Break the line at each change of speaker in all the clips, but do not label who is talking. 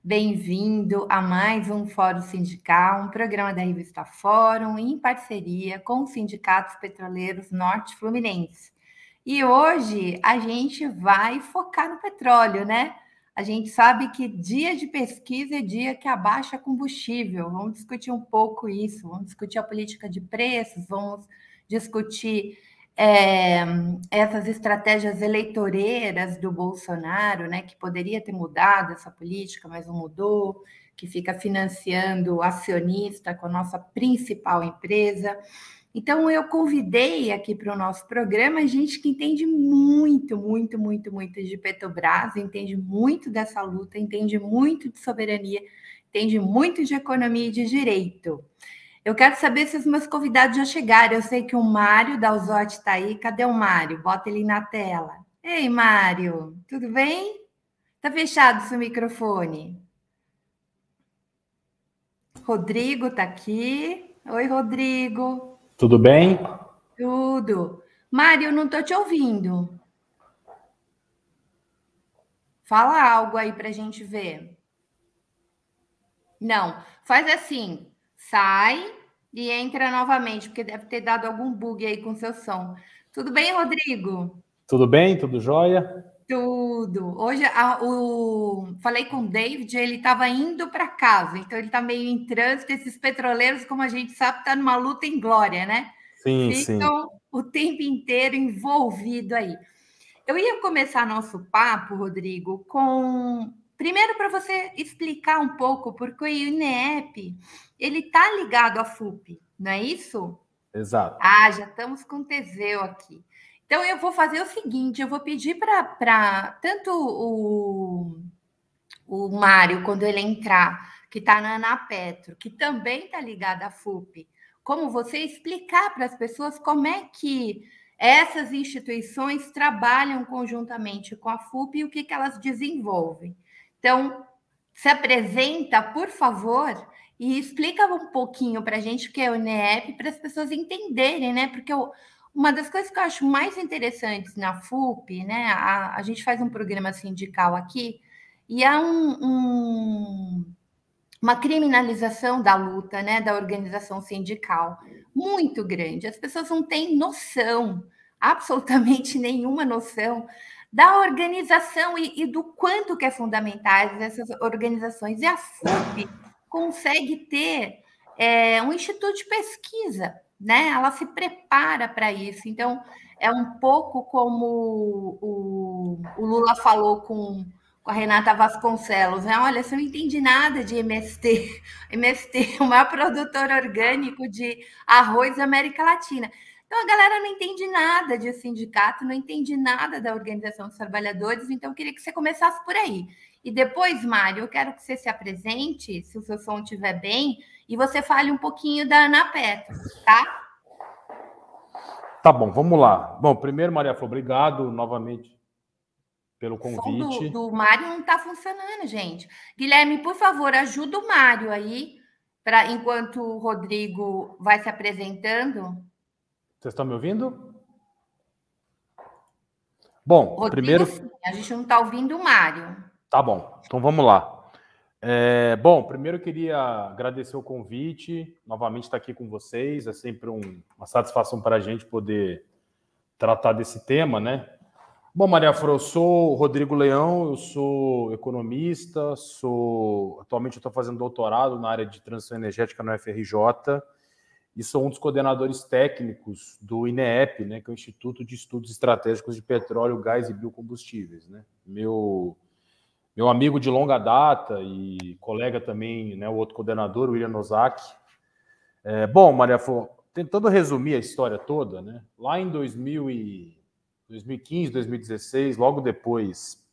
Bem-vindo a mais um Fórum Sindical, um programa da revista Fórum, em parceria com os sindicatos petroleiros Norte Fluminense. E hoje a gente vai focar no petróleo, né? A gente sabe que dia de pesquisa é dia que abaixa combustível. Vamos discutir um pouco isso, vamos discutir a política de preços, vamos discutir essas estratégias eleitoreiras do Bolsonaro, né, que poderia ter mudado essa política, mas não mudou, que fica financiando o acionista com a nossa principal empresa. Então, eu convidei aqui para o nosso programa gente que entende muito, muito, muito, muito de Petrobras, entende muito dessa luta, entende muito de soberania, entende muito de economia e de direito. Eu quero saber se os meus convidados já chegaram. Eu sei que o Mário da Uzotti está aí. Cadê o Mário? Bota ele na tela. Ei, Mário, tudo bem? Tá fechado o seu microfone. Rodrigo está aqui. Oi, Rodrigo.
Tudo bem?
Tudo. Mário, eu não estou te ouvindo. Fala algo aí para a gente ver. Não, faz assim. Sai e entra novamente, porque deve ter dado algum bug aí com seu som. Tudo bem, Rodrigo?
Tudo bem? Tudo jóia?
Tudo. Hoje falei com o David, ele estava indo para casa, então ele está meio em trânsito. Esses petroleiros, como a gente sabe, está numa luta em glória, né?
Sim, sim.
Ficam o tempo inteiro envolvido aí. Eu ia começar nosso papo, Rodrigo, com primeiro para você explicar um pouco, porque o INEP ele está ligado à FUP, não é isso?
Exato.
Ah, já estamos com Teseu aqui. Então, eu vou fazer o seguinte: eu vou pedir para tanto o Mário, quando ele entrar, que está na Anapetro, que também está ligado à FUP, como você explicar para as pessoas como é que essas instituições trabalham conjuntamente com a FUP e o que elas desenvolvem. Então, se apresenta, por favor, e explica um pouquinho para a gente o que é o INEP, para as pessoas entenderem, né? Porque uma das coisas que eu acho mais interessantes na FUP, né? A gente faz um programa sindical aqui, e há uma criminalização da luta, né? Da organização sindical muito grande. As pessoas não têm noção, absolutamente nenhuma noção da organização e do quanto que é fundamentais essas organizações. E a FUP consegue ter um instituto de pesquisa, né? Ela se prepara para isso. Então, é um pouco como o Lula falou com a Renata Vasconcelos, né? Olha, você não entende nada de MST. MST é o maior produtor orgânico de arroz da América Latina. Então, a galera não entende nada de sindicato, não entende nada da organização dos trabalhadores, então eu queria que você começasse por aí. E depois, Mário, eu quero que você se apresente, se o seu som estiver bem, e você fale um pouquinho da Anapetro, tá?
Tá bom, vamos lá. Bom, primeiro, Maria Flor, obrigado novamente pelo convite.
O som do Mário não está funcionando, gente. Guilherme, por favor, ajuda o Mário aí, enquanto o Rodrigo vai se apresentando.
Vocês estão me ouvindo? Bom,
Rodrigo,
primeiro...
sim, a gente não está ouvindo o Mário.
Tá bom, então vamos lá. Bom, primeiro eu queria agradecer o convite, novamente estar aqui com vocês. É sempre uma satisfação para a gente poder tratar desse tema, né? Bom, Maria Flor, eu sou o Rodrigo Leão, eu sou economista, atualmente eu estou fazendo doutorado na área de transição energética na UFRJ e sou um dos coordenadores técnicos do INEP, né, que é o Instituto de Estudos Estratégicos de Petróleo, Gás e Biocombustíveis, né? Meu amigo de longa data e colega também, né, o outro coordenador, o William Nozaki. Bom, Maria Flor, tentando resumir a história toda, né, lá em 2015, 2016, logo depois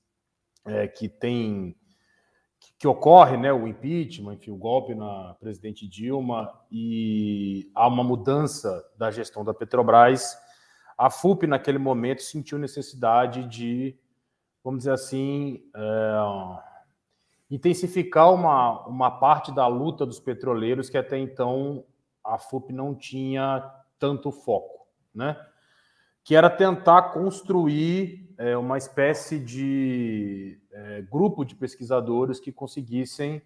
que ocorre, né, o impeachment, enfim, o golpe na presidente Dilma, e há uma mudança da gestão da Petrobras, a FUP, naquele momento, sentiu necessidade de, vamos dizer assim, intensificar uma parte da luta dos petroleiros que até então a FUP não tinha tanto foco, né? que era tentar construir uma espécie de grupo de pesquisadores que conseguissem,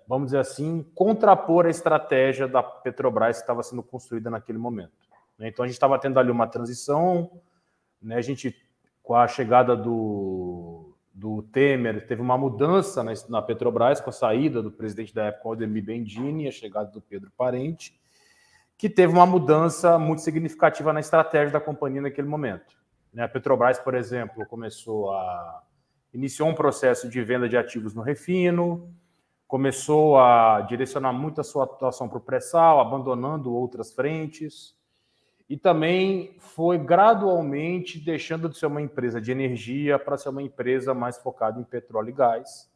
vamos dizer assim, contrapor a estratégia da Petrobras que estava sendo construída naquele momento. Então, a gente estava tendo ali uma transição, né? A gente, com a chegada do Temer, teve uma mudança na Petrobras, com a saída do presidente da época, Aldemir Bendini, e a chegada do Pedro Parente, que teve uma mudança muito significativa na estratégia da companhia naquele momento. A Petrobras, por exemplo, iniciou um processo de venda de ativos no refino, começou a direcionar muito a sua atuação para o pré-sal, abandonando outras frentes, e também foi gradualmente deixando de ser uma empresa de energia para ser uma empresa mais focada em petróleo e gás.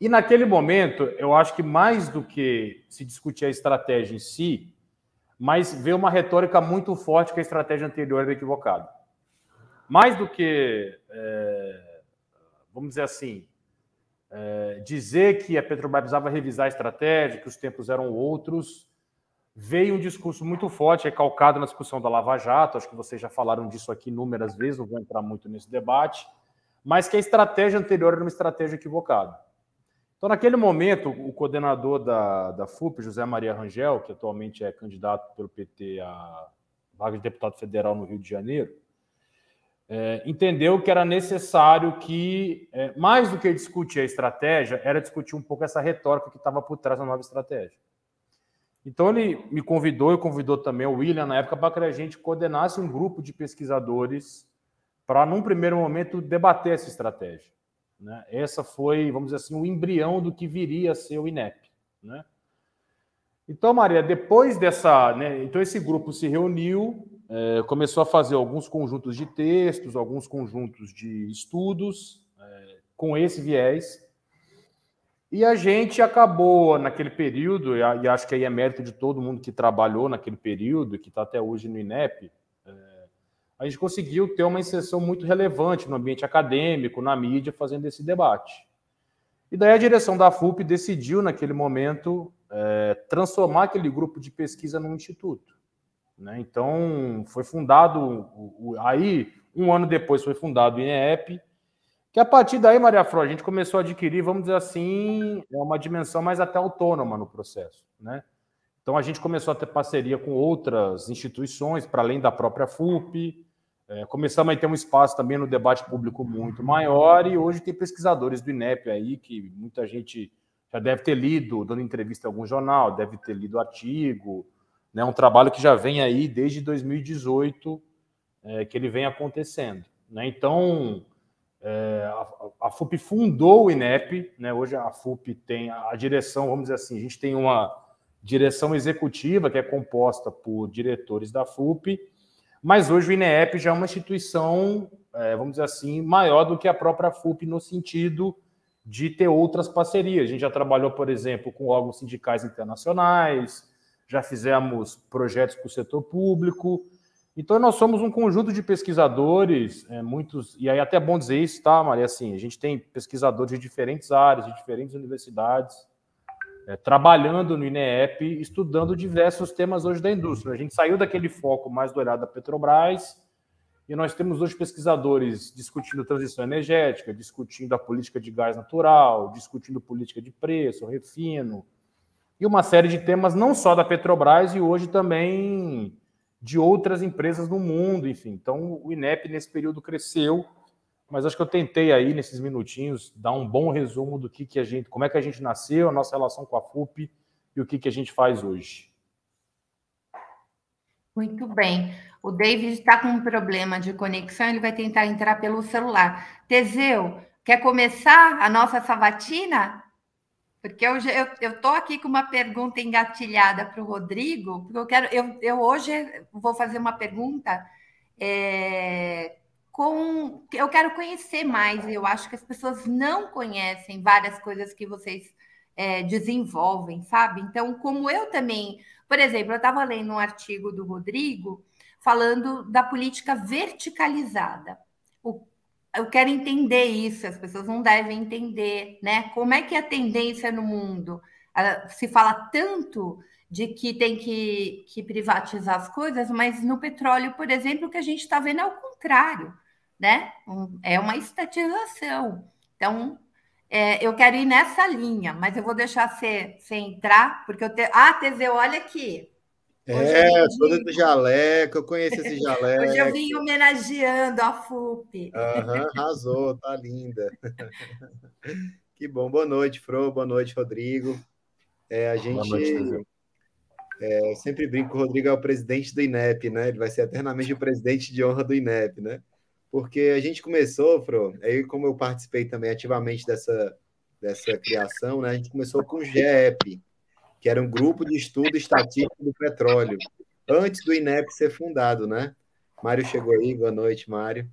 E naquele momento, eu acho que mais do que se discutir a estratégia em si, mas veio uma retórica muito forte que a estratégia anterior era equivocada. Mais do que, vamos dizer assim, dizer que a Petrobras precisava revisar a estratégia, que os tempos eram outros, veio um discurso muito forte, recalcado na discussão da Lava Jato, acho que vocês já falaram disso aqui inúmeras vezes, não vou entrar muito nesse debate, mas que a estratégia anterior era uma estratégia equivocada. Então, naquele momento, o coordenador da FUP, José Maria Rangel, que atualmente é candidato pelo PT à vaga de deputado federal no Rio de Janeiro, entendeu que era necessário que, mais do que discutir a estratégia, era discutir um pouco essa retórica que estava por trás da nova estratégia. Então, ele me convidou, e convidou também o William, na época, para que a gente coordenasse um grupo de pesquisadores para, num primeiro momento, debater essa estratégia. Né? Essa foi, vamos dizer assim, o embrião do que viria a ser o INEP. Né? Então, Maria, depois dessa... Né, então, esse grupo se reuniu, começou a fazer alguns conjuntos de textos, alguns conjuntos de estudos com esse viés. E a gente acabou, naquele período, e acho que aí é mérito de todo mundo que trabalhou naquele período, que está até hoje no INEP, a gente conseguiu ter uma inserção muito relevante no ambiente acadêmico, na mídia, fazendo esse debate. E daí a direção da FUP decidiu, naquele momento, transformar aquele grupo de pesquisa num instituto. Né? Então, foi fundado, aí, um ano depois foi fundado o INEP, que a partir daí, Maria Flor, a gente começou a adquirir, vamos dizer assim, uma dimensão mais até autônoma no processo. Né? Então, a gente começou a ter parceria com outras instituições, para além da própria FUP, começamos a ter um espaço também no debate público muito maior, e hoje tem pesquisadores do INEP aí, que muita gente já deve ter lido, dando entrevista em algum jornal, deve ter lido artigo, né? Um trabalho que já vem aí desde 2018, que ele vem acontecendo. Né? Então... a FUP fundou o INEP, né? Hoje a FUP tem a direção, vamos dizer assim, a gente tem uma direção executiva que é composta por diretores da FUP, mas hoje o INEP já é uma instituição, vamos dizer assim, maior do que a própria FUP no sentido de ter outras parcerias. A gente já trabalhou, por exemplo, com órgãos sindicais internacionais, já fizemos projetos para o setor público. Então, nós somos um conjunto de pesquisadores, muitos, e aí até é bom dizer isso, tá, Maria? Assim, a gente tem pesquisadores de diferentes áreas, de diferentes universidades, trabalhando no INEP, estudando diversos temas hoje da indústria. A gente saiu daquele foco mais do olhar da Petrobras, e nós temos hoje pesquisadores discutindo transição energética, discutindo a política de gás natural, discutindo política de preço, refino, e uma série de temas não só da Petrobras, e hoje também de outras empresas no mundo, enfim. Então, o INEP, nesse período, cresceu, mas acho que eu tentei aí, nesses minutinhos, dar um bom resumo do que a gente, como é que a gente nasceu, a nossa relação com a FUP e o que a gente faz hoje.
Muito bem. O David está com um problema de conexão, ele vai tentar entrar pelo celular. Teseu, quer começar a nossa sabatina? Porque eu estou aqui com uma pergunta engatilhada para o Rodrigo, porque eu hoje vou fazer uma pergunta eu quero conhecer mais, eu acho que as pessoas não conhecem várias coisas que vocês desenvolvem, sabe? Então, como eu também, por exemplo, eu estava lendo um artigo do Rodrigo falando da política verticalizada. Eu quero entender isso, as pessoas não devem entender, né? Como é que é a tendência no mundo? Se fala tanto de que tem que privatizar as coisas, mas no petróleo, por exemplo, o que a gente está vendo é o contrário, né? É uma estatização. Então, eu quero ir nessa linha, mas eu vou deixar você entrar, porque eu Teseu, olha aqui. Hoje eu vim
todo de jaleco, eu conheço esse jaleco.
Hoje eu vim homenageando a FUP.
Arrasou, tá linda. Que bom. Boa noite, Fro. Boa noite, Rodrigo.
Boa noite, Teseu.
Eu sempre brinco que o Rodrigo é o presidente do INEP, né? Ele vai ser eternamente o presidente de honra do INEP, né? Porque a gente começou, Fro, aí como eu participei também ativamente dessa criação, né? A gente começou com o GEP, que era um grupo de estudo estatístico do petróleo, antes do INEP ser fundado, né? Mário chegou aí, boa noite, Mário.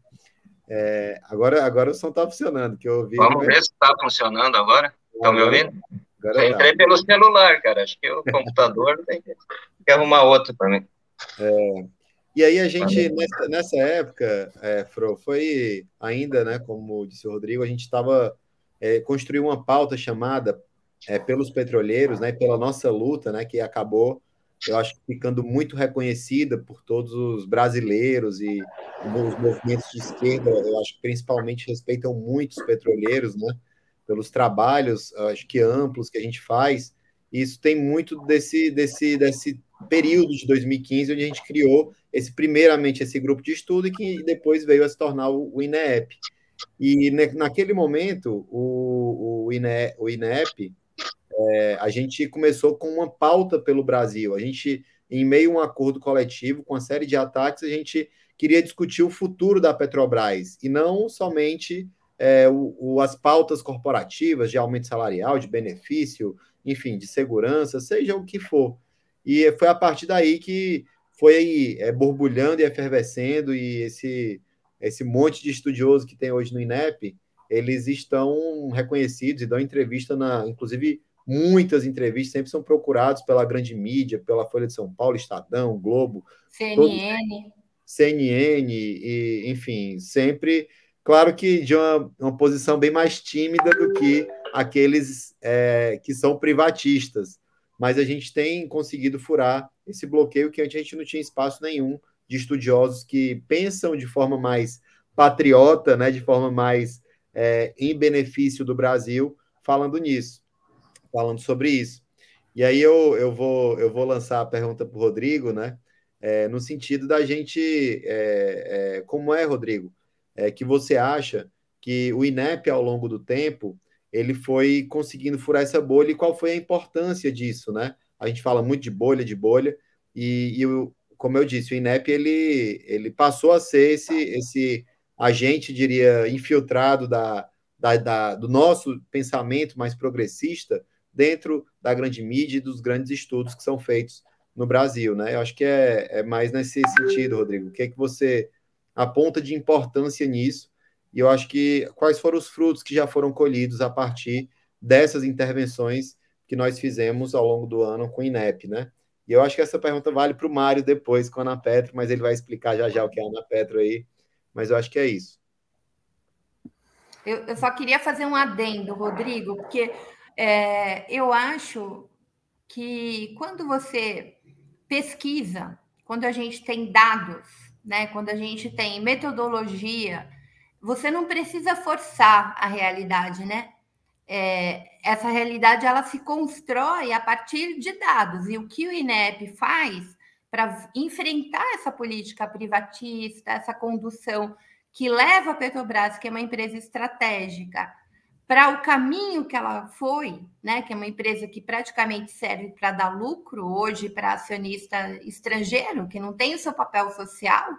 Agora o som está funcionando, que eu ouvi.
Vamos ver se está funcionando agora. Estão me ouvindo?
Agora
eu entrei pelo celular, cara. Acho que o computador tem que arrumar outro para mim.
E aí a gente, nessa época, Fro, foi ainda, né, como disse o Rodrigo, a gente estava construindo uma pauta chamada pelos petroleiros, né, pela nossa luta, né, que acabou, eu acho, ficando muito reconhecida por todos os brasileiros e os movimentos de esquerda, eu acho que principalmente respeitam muito os petroleiros, né, pelos trabalhos, acho que amplos que a gente faz. E isso tem muito desse período de 2015, onde a gente criou primeiramente esse grupo de estudo e que depois veio a se tornar o INEP. E naquele momento, o INEP, a gente começou com uma pauta pelo Brasil. A gente, em meio a um acordo coletivo, com uma série de ataques, a gente queria discutir o futuro da Petrobras, e não somente as pautas corporativas de aumento salarial, de benefício, enfim, de segurança, seja o que for. E foi a partir daí que foi borbulhando e efervescendo, e esse monte de estudiosos que tem hoje no INEP, eles estão reconhecidos e dão entrevista, inclusive muitas entrevistas, sempre são procurados pela grande mídia, pela Folha de São Paulo, Estadão, Globo, CNN, e, enfim, sempre, claro que de uma posição bem mais tímida do que aqueles que são privatistas, mas a gente tem conseguido furar esse bloqueio que antes a gente não tinha espaço nenhum de estudiosos que pensam de forma mais patriota, né, de forma mais em benefício do Brasil, falando sobre isso. E aí eu vou lançar a pergunta para o Rodrigo, né, no sentido da gente, como Rodrigo, que você acha que o INEP, ao longo do tempo, ele foi conseguindo furar essa bolha, e qual foi a importância disso, né? A gente fala muito de bolha, e como eu disse, o INEP, ele passou a ser esse agente, diria, infiltrado do nosso pensamento mais progressista dentro da grande mídia e dos grandes estudos que são feitos no Brasil, né? Eu acho que é mais nesse sentido, Rodrigo. O que é que você aponta de importância nisso? E eu acho que quais foram os frutos que já foram colhidos a partir dessas intervenções que nós fizemos ao longo do ano com o INEP, né? E eu acho que essa pergunta vale para o Mário depois com a Ana Petro, mas ele vai explicar já o que é a Ana Petro aí. Mas eu acho que é isso.
Eu só queria fazer um adendo, Rodrigo, porque eu acho que quando você pesquisa, quando a gente tem dados, né, quando a gente tem metodologia, você não precisa forçar a realidade, né? Essa realidade ela se constrói a partir de dados. E o que o INEP faz para enfrentar essa política privatista, essa condução que leva a Petrobras, que é uma empresa estratégica, para o caminho que ela foi, né, que é uma empresa que praticamente serve para dar lucro hoje para acionista estrangeiro, que não tem o seu papel social,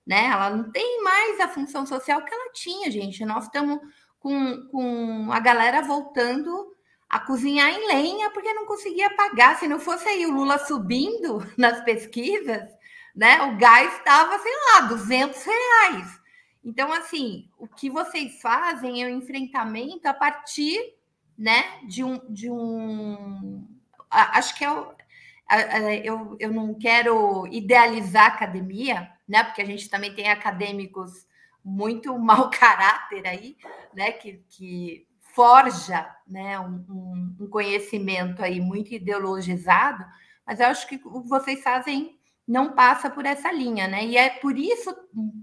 né? Ela não tem mais a função social que ela tinha, gente. Nós estamos com a galera voltando a cozinhar em lenha porque não conseguia pagar. Se não fosse aí o Lula subindo nas pesquisas, né? O gás estava, sei lá, R$200. Então, assim, o que vocês fazem é o enfrentamento a partir, né, de um acho que eu não quero idealizar a academia, né? Porque a gente também tem acadêmicos muito mau caráter aí, né? Que forja, né, um conhecimento aí muito ideologizado, mas eu acho que o que vocês fazem não passa por essa linha, né? E é por isso,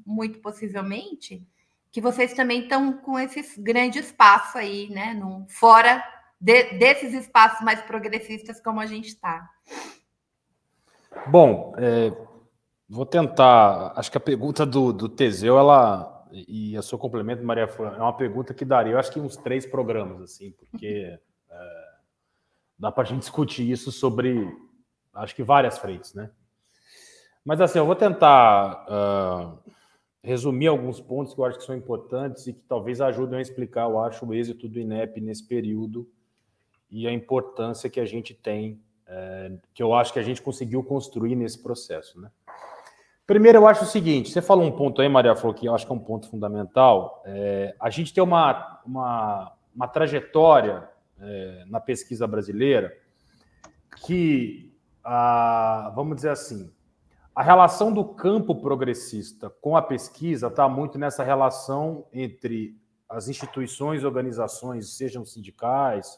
muito possivelmente, que vocês também estão com esses grandes espaços aí, né? Fora desses espaços mais progressistas como a gente está.
Bom, vou tentar. Acho que a pergunta do Teseu, e a seu complemento, Maria Flor, é uma pergunta que daria, eu acho que uns 3 programas, assim, porque dá para a gente discutir isso sobre, acho que várias frentes, né? Mas assim, eu vou tentar resumir alguns pontos que eu acho que são importantes e que talvez ajudem a explicar, eu acho, o êxito do INEP nesse período e a importância que a gente tem, que eu acho que a gente conseguiu construir nesse processo, né? Primeiro, eu acho o seguinte, você falou um ponto aí, Maria Flor, que eu acho que é um ponto fundamental. A gente tem uma trajetória na pesquisa brasileira que, vamos dizer assim, a relação do campo progressista com a pesquisa está muito nessa relação entre as instituições e organizações, sejam sindicais,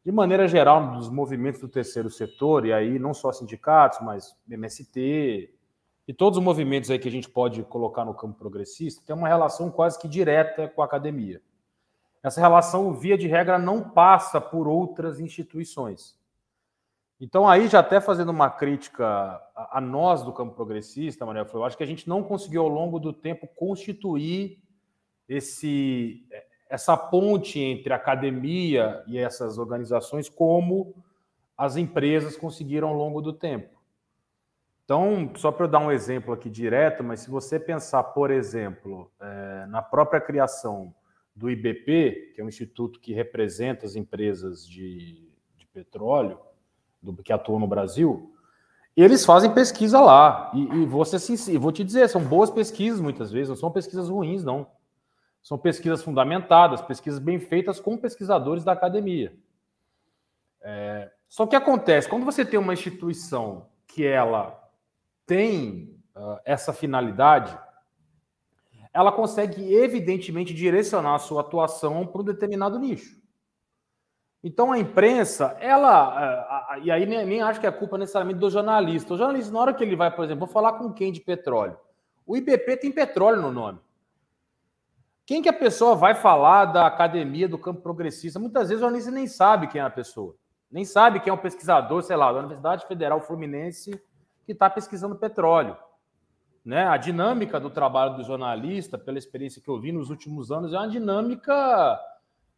de maneira geral, dos movimentos do terceiro setor, e aí não só sindicatos, mas MST, e todos os movimentos aí que a gente pode colocar no campo progressista, tem uma relação quase que direta com a academia. Essa relação, via de regra, não passa por outras instituições. Então, aí, já até fazendo uma crítica a nós do campo progressista, Maria Flor, eu acho que a gente não conseguiu, ao longo do tempo, constituir essa ponte entre a academia e essas organizações como as empresas conseguiram ao longo do tempo. Então, só para eu dar um exemplo aqui direto, mas se você pensar, por exemplo, na própria criação do IBP, que é um instituto que representa as empresas de petróleo, que atuam no Brasil, eles fazem pesquisa lá. E vou te dizer, são boas pesquisas muitas vezes, não são pesquisas ruins, não. São pesquisas fundamentadas, pesquisas bem feitas com pesquisadores da academia. Só que acontece, quando você tem uma instituição que ela tem essa finalidade, ela consegue, evidentemente, direcionar a sua atuação para um determinado nicho. Então, a imprensa, e aí nem acho que é culpa necessariamente do jornalista. O jornalista, na hora que ele vai, por exemplo, vou falar com quem de petróleo? O IBP tem petróleo no nome. Quem que a pessoa vai falar da academia do campo progressista? Muitas vezes o jornalista nem sabe quem é a pessoa. Nem sabe quem é um pesquisador, sei lá, da Universidade Federal Fluminense que está pesquisando petróleo. Né? A dinâmica do trabalho do jornalista, pela experiência que eu vi nos últimos anos, é uma dinâmica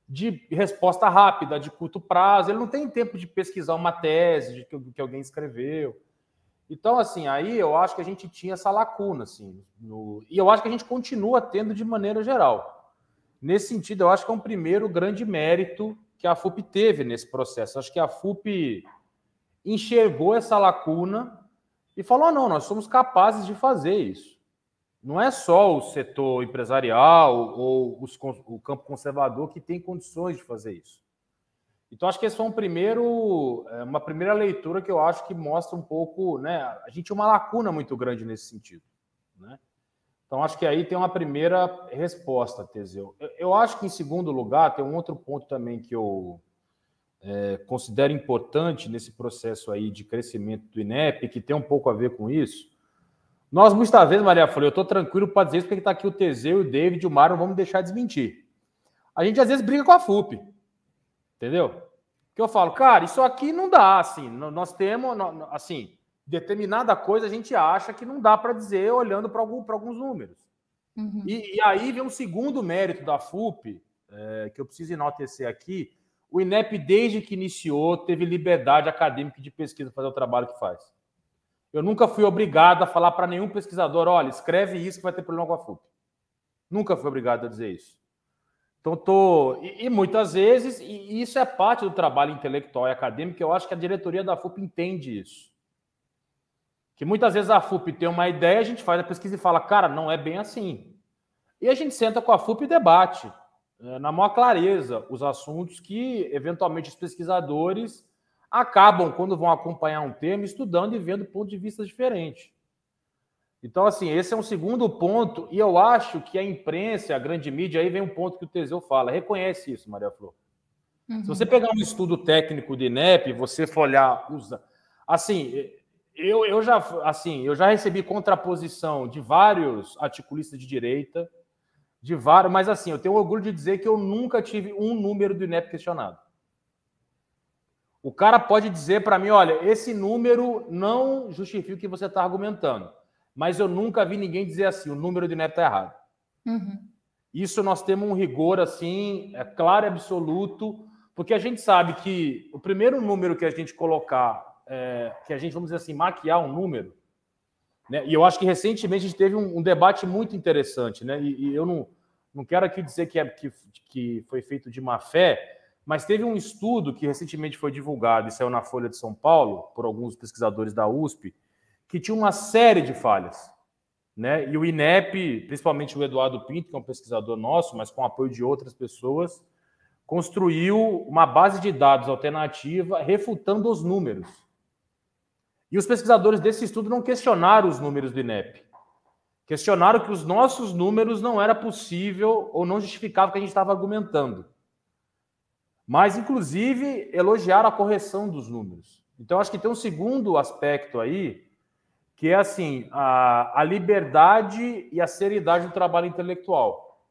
de resposta rápida, de curto prazo. Ele não tem tempo de pesquisar uma tese que alguém escreveu. Então, assim, aí eu acho que a gente tinha essa lacuna, assim, e eu acho que a gente continua tendo de maneira geral. Nesse sentido, eu acho que é um primeiro grande mérito que a FUP teve nesse processo. Acho que a FUP enxergou essa lacuna e falou, não, nós somos capazes de fazer isso. Não é só o setor empresarial ou o campo conservador que tem condições de fazer isso. Então, acho que esse foi uma primeira leitura que eu acho que mostra um pouco, né? A gente tinha uma lacuna muito grande nesse sentido, né? Então, acho que aí tem uma primeira resposta, Teseu. Eu acho que, em segundo lugar, tem um outro ponto também que eu considero importante nesse processo aí de crescimento do INEP, que tem um pouco a ver com isso. Nós, muitas vezes, Maria Flor, eu estou tranquilo para dizer isso, porque está aqui o Teseu, o David, o Mário, não vamos deixar desmentir. A gente, às vezes, briga com a FUP. Entendeu? Que eu falo, cara, isso aqui não dá, assim, nós temos, assim, determinada coisa a gente acha que não dá para dizer olhando para alguns números. Uhum. E aí vem um segundo mérito da FUP, que eu preciso enaltecer aqui. O INEP, desde que iniciou, teve liberdade acadêmica de pesquisa para fazer o trabalho que faz. Eu nunca fui obrigado a falar para nenhum pesquisador, olha, escreve isso que vai ter problema com a FUP. Nunca fui obrigado a dizer isso. Então, e muitas vezes, e isso é parte do trabalho intelectual e acadêmico, eu acho que a diretoria da FUP entende isso. Que muitas vezes a FUP tem uma ideia, a gente faz a pesquisa e fala, cara, não é bem assim. E a gente senta com a FUP e debate, na maior clareza, os assuntos que, eventualmente, os pesquisadores acabam, quando vão acompanhar um tema, estudando e vendo pontos de vista diferentes. Então, assim, esse é um segundo ponto, e eu acho que a imprensa, a grande mídia, aí vem um ponto que o Teseu fala, reconhece isso, Maria Flor. Uhum. Se você pegar um estudo técnico de INEP, você for olhar Assim, eu já recebi contraposição de vários articulistas de direita, mas assim, eu tenho orgulho de dizer que eu nunca tive um número do INEP questionado. O cara pode dizer para mim, olha, esse número não justifica o que você está argumentando, mas eu nunca vi ninguém dizer assim, o número do INEP está errado.
Uhum.
Isso nós temos um rigor, assim, claro e absoluto, porque a gente sabe que o primeiro número que a gente colocar, que a gente, vamos dizer assim, maquiar um número, né? E eu acho que recentemente a gente teve um debate muito interessante, né? E eu não quero aqui dizer que foi feito de má fé, mas teve um estudo que recentemente foi divulgado e saiu na Folha de São Paulo, por alguns pesquisadores da USP, que tinha uma série de falhas, né? E o INEP, principalmente o Eduardo Pinto, que é um pesquisador nosso, mas com apoio de outras pessoas, construiu uma base de dados alternativa refutando os números. E os pesquisadores desse estudo não questionaram os números do INEP. Questionaram que os nossos números não era possível ou não justificava o que a gente estava argumentando. Mas, inclusive, elogiaram a correção dos números. Então, acho que tem um segundo aspecto aí, que é assim, a liberdade e a seriedade do trabalho intelectual.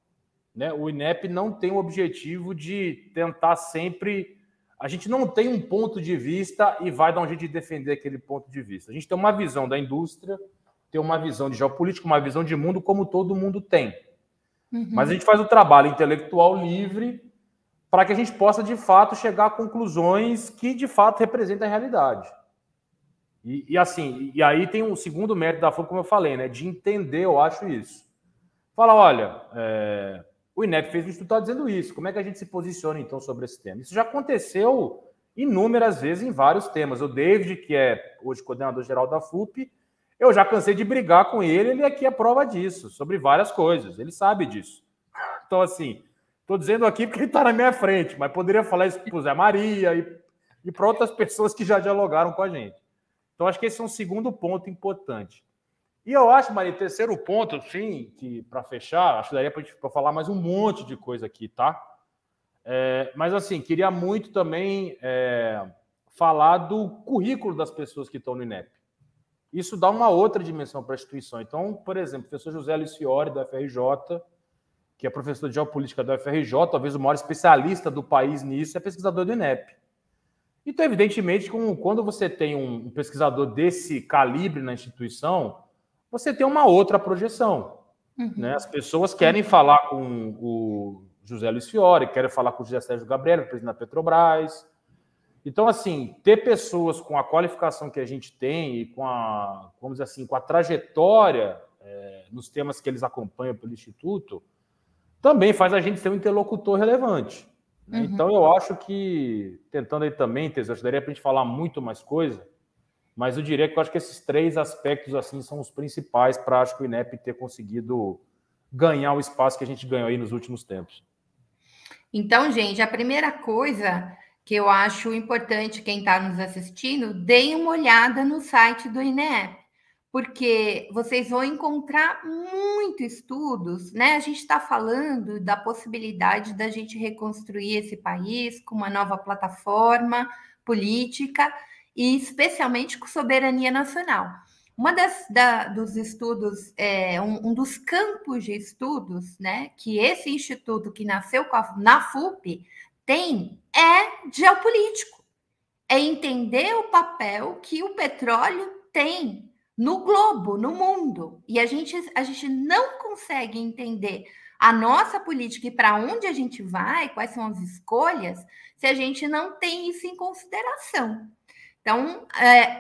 Né? O INEP não tem o objetivo de tentar sempre... A gente não tem um ponto de vista e vai dar um jeito de defender aquele ponto de vista. A gente tem uma visão da indústria, tem uma visão de geopolítica, uma visão de mundo como todo mundo tem.
Uhum.
Mas a gente faz o trabalho intelectual livre para que a gente possa, de fato, chegar a conclusões que, de fato, representem a realidade. E aí tem um segundo mérito da FUP, como eu falei, né, de entender, eu acho isso. Fala, olha, o INEP fez um estudo, está dizendo isso, como é que a gente se posiciona, então, sobre esse tema? Isso já aconteceu inúmeras vezes em vários temas. O David, que é hoje coordenador-geral da FUP, eu já cansei de brigar com ele aqui é prova disso, sobre várias coisas, ele sabe disso. Então, assim... Estou dizendo aqui porque ele está na minha frente, mas poderia falar isso para o Zé Maria e para outras pessoas que já dialogaram com a gente. Então, acho que esse é um segundo ponto importante. E eu acho, Maria, terceiro ponto, sim, que para fechar, acho que daria para a gente falar mais um monte de coisa aqui, tá? Mas, assim, queria muito também falar do currículo das pessoas que estão no INEP. Isso dá uma outra dimensão para a instituição. Então, por exemplo, o professor José Luiz Fiore, da FRJ, que é professor de geopolítica da UFRJ, talvez o maior especialista do país nisso, é pesquisador do INEP. Então, evidentemente, quando você tem um pesquisador desse calibre na instituição, você tem uma outra projeção.
Uhum.
Né? As pessoas querem falar com o José Luiz Fiore, querem falar com o José Sérgio Gabriel, presidente da Petrobras. Então, assim, ter pessoas com a qualificação que a gente tem e com vamos dizer assim, com a trajetória nos temas que eles acompanham pelo Instituto, também faz a gente ser um interlocutor relevante. Né?
Uhum.
Então, eu acho que, tentando aí também, Tese, acho daria para a gente falar muito mais coisa, mas eu diria que eu acho que esses três aspectos assim são os principais para acho que o INEP ter conseguido ganhar o espaço que a gente ganhou aí nos últimos tempos.
Então, gente, a primeira coisa que eu acho importante quem está nos assistindo, deem uma olhada no site do INEP, porque vocês vão encontrar muitos estudos, né? A gente está falando da possibilidade da gente reconstruir esse país com uma nova plataforma política e especialmente com soberania nacional. Uma dos estudos, um dos campos de estudos, né, que esse instituto que nasceu na FUP tem é geopolítico. É entender o papel que o petróleo tem no globo, no mundo. E a gente não consegue entender a nossa política e para onde a gente vai, quais são as escolhas, se a gente não tem isso em consideração. Então,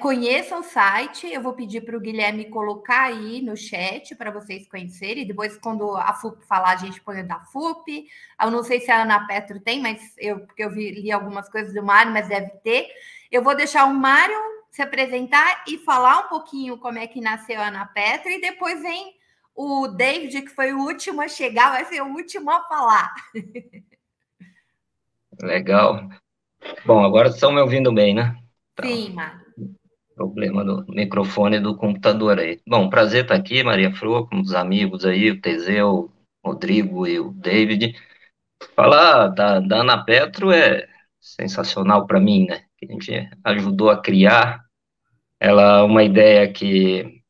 conheça o site, eu vou pedir para o Guilherme colocar aí no chat para vocês conhecerem, depois quando a FUP falar, a gente põe o da FUP, eu não sei se a Ana Petro tem, mas porque eu li algumas coisas do Mário, mas deve ter. Eu vou deixar o Mário se apresentar e falar um pouquinho como é que nasceu a Ana Petro, e depois vem o David, que foi o último a chegar, vai ser o último a falar.
Legal. Bom, agora estão me ouvindo bem, né? Então,
sim, Mário.
Problema do microfone do computador aí. Bom, prazer estar aqui, Maria Flor, com os amigos aí, o Teseu, o Rodrigo e o David. Falar da Ana Petro é sensacional para mim, né? Que a gente ajudou a criar uma ideia que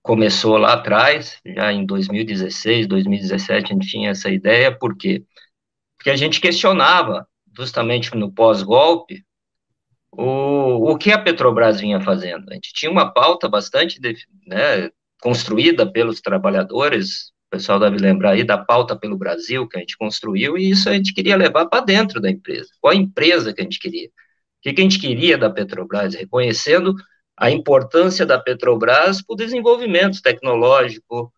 começou lá atrás, já em 2016, 2017, a gente tinha essa ideia, por quê? Porque a gente questionava, justamente no pós-golpe, o que a Petrobras vinha fazendo. A gente tinha uma pauta bastante, né, construída pelos trabalhadores, o pessoal deve lembrar aí da pauta pelo Brasil que a gente construiu, e isso a gente queria levar para dentro da empresa. Qual a empresa que a gente queria? O que a gente queria da Petrobras? Reconhecendo a importância da Petrobras para o desenvolvimento tecnológico,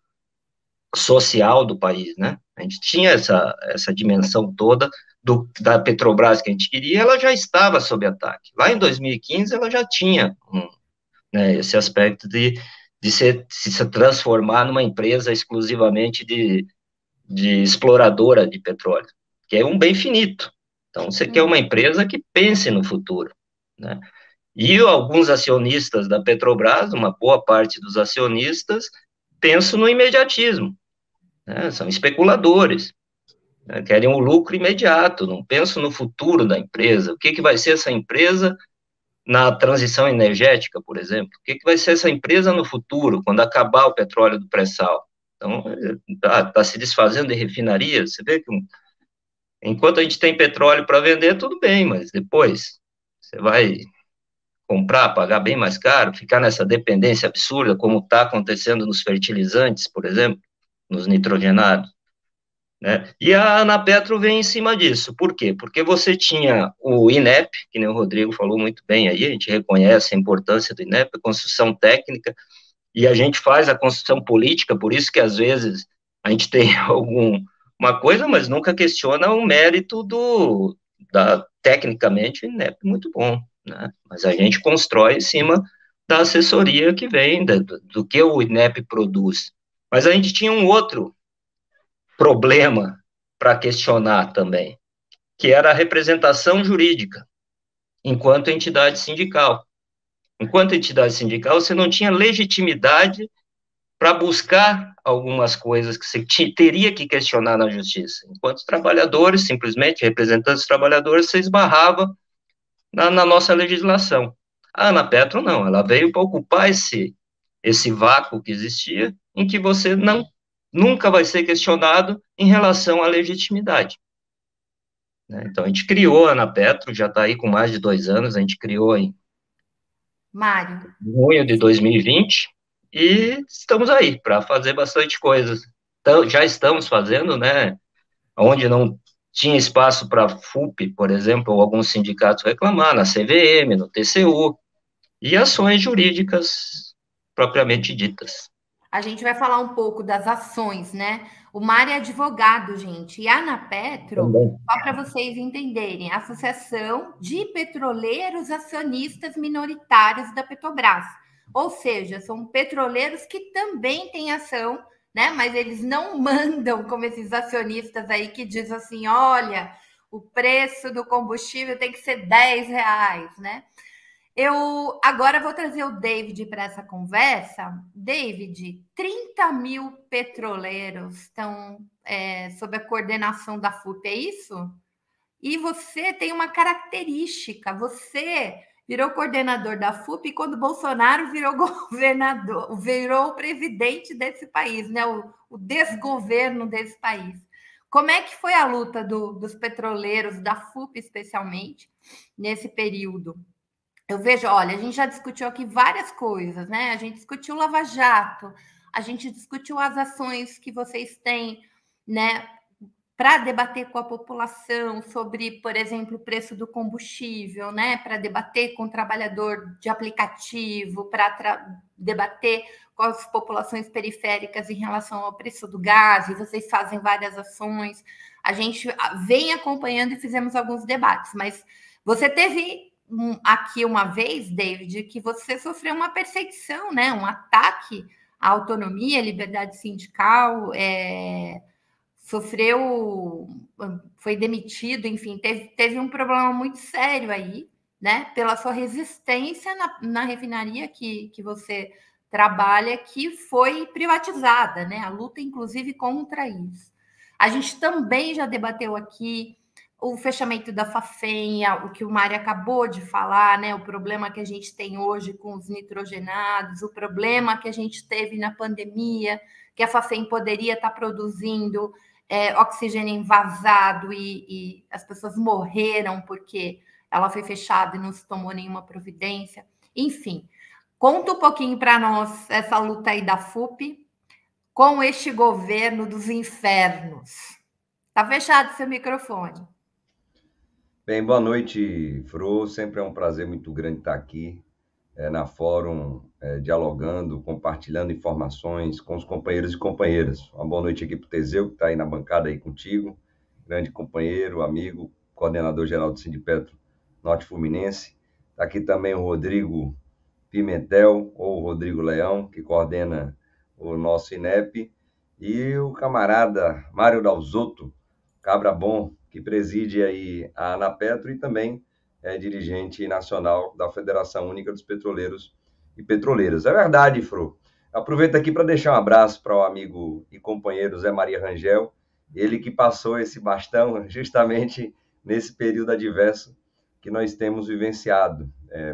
social do país, né? A gente tinha essa dimensão toda da Petrobras que a gente queria, ela já estava sob ataque. Lá em 2015, ela já tinha né, esse aspecto de se transformar numa empresa exclusivamente de exploradora de petróleo, que é um bem finito. Então, você quer uma empresa que pense no futuro, né? E alguns acionistas da Petrobras, uma boa parte dos acionistas, pensam no imediatismo, né? São especuladores, né? Querem um lucro imediato, não pensam no futuro da empresa. O que vai ser essa empresa na transição energética, por exemplo? O que vai ser essa empresa no futuro, quando acabar o petróleo do pré-sal? Então, tá se desfazendo de refinarias. Você vê que enquanto a gente tem petróleo para vender, tudo bem, mas depois você vai comprar, pagar bem mais caro, ficar nessa dependência absurda, como está acontecendo nos fertilizantes, por exemplo, nos nitrogenados, né? E a Anapetro vem em cima disso. Por quê? Porque você tinha o INEP, que nem o Rodrigo falou muito bem aí, a gente reconhece a importância do INEP, a construção técnica, e a gente faz a construção política, por isso que às vezes a gente tem alguma coisa, mas nunca questiona o mérito tecnicamente, o INEP é muito bom, né? Mas a gente constrói em cima da assessoria que vem, do que o INEP produz. Mas a gente tinha um outro problema para questionar também, que era a representação jurídica, enquanto entidade sindical. Enquanto entidade sindical, você não tinha legitimidade para buscar algumas coisas que você teria que questionar na justiça. Enquanto trabalhadores, simplesmente, representantes dos trabalhadores, você esbarrava na nossa legislação. A Anapetro não, ela veio para ocupar esse vácuo que existia, em que você nunca vai ser questionado em relação à legitimidade, né? Então, a gente criou a Anapetro, já está aí com mais de 2 anos, a gente criou em junho de 2020, e estamos aí para fazer bastante coisas. Então, já estamos fazendo, né, onde não tinha espaço para a FUP, por exemplo, ou alguns sindicatos reclamar, na CVM, no TCU, e ações jurídicas propriamente ditas.
A gente vai falar um pouco das ações, né? O Mário é advogado, gente, e a Anapetro, só para vocês entenderem, a Associação de Petroleiros Acionistas Minoritários da Petrobras. Ou seja, são petroleiros que também têm ação, né? Mas eles não mandam como esses acionistas aí que diz assim: olha, o preço do combustível tem que ser R$10, né? Eu agora vou trazer o David para essa conversa. David, 30 mil petroleiros estão sob a coordenação da FUP, é isso? E você tem uma característica, você virou coordenador da FUP quando Bolsonaro virou governador, virou o presidente desse país, né? O desgoverno desse país. Como é que foi a luta dos petroleiros, da FUP especialmente, nesse período? Eu vejo, olha, a gente já discutiu aqui várias coisas, né? A gente discutiu Lava Jato, a gente discutiu as ações que vocês têm, né, para debater com a população sobre, por exemplo, o preço do combustível, né? Para debater com o trabalhador de aplicativo, para debater com as populações periféricas em relação ao preço do gás, e vocês fazem várias ações. A gente vem acompanhando e fizemos alguns debates, mas você teve aqui uma vez, David, que você sofreu uma perseguição, né? Um ataque à autonomia, à liberdade sindical, sofreu, foi demitido, enfim, teve um problema muito sério aí, né? Pela sua resistência na refinaria que você trabalha, que foi privatizada, né? A luta, inclusive, contra isso. A gente também já debateu aqui o fechamento da Fafenha, o que o Mário acabou de falar, né? O problema que a gente tem hoje com os nitrogenados, o problema que a gente teve na pandemia, que a Fafem poderia estar produzindo oxigênio envasado e as pessoas morreram porque ela foi fechada e não se tomou nenhuma providência. Enfim, conta um pouquinho para nós essa luta aí da FUP com este governo dos infernos. Está fechado seu microfone.
Bem, boa noite, Fro. Sempre é um prazer muito grande estar aqui na Fórum, dialogando, compartilhando informações com os companheiros e companheiras. Uma boa noite aqui para o Teseu, que está aí na bancada aí contigo, grande companheiro, amigo, coordenador-geral do Sindipetro Norte Fluminense. Está aqui também o Rodrigo Pimentel, ou Rodrigo Leão, que coordena o nosso INEP, e o camarada Mário Dalzotto, cabra bom, que preside aí a Anapetro e também é dirigente nacional da Federação Única dos Petroleiros e Petroleiras. É verdade, Fro. Aproveito aqui para deixar um abraço para o amigo e companheiro Zé Maria Rangel, ele que passou esse bastão justamente nesse período adverso que nós temos vivenciado,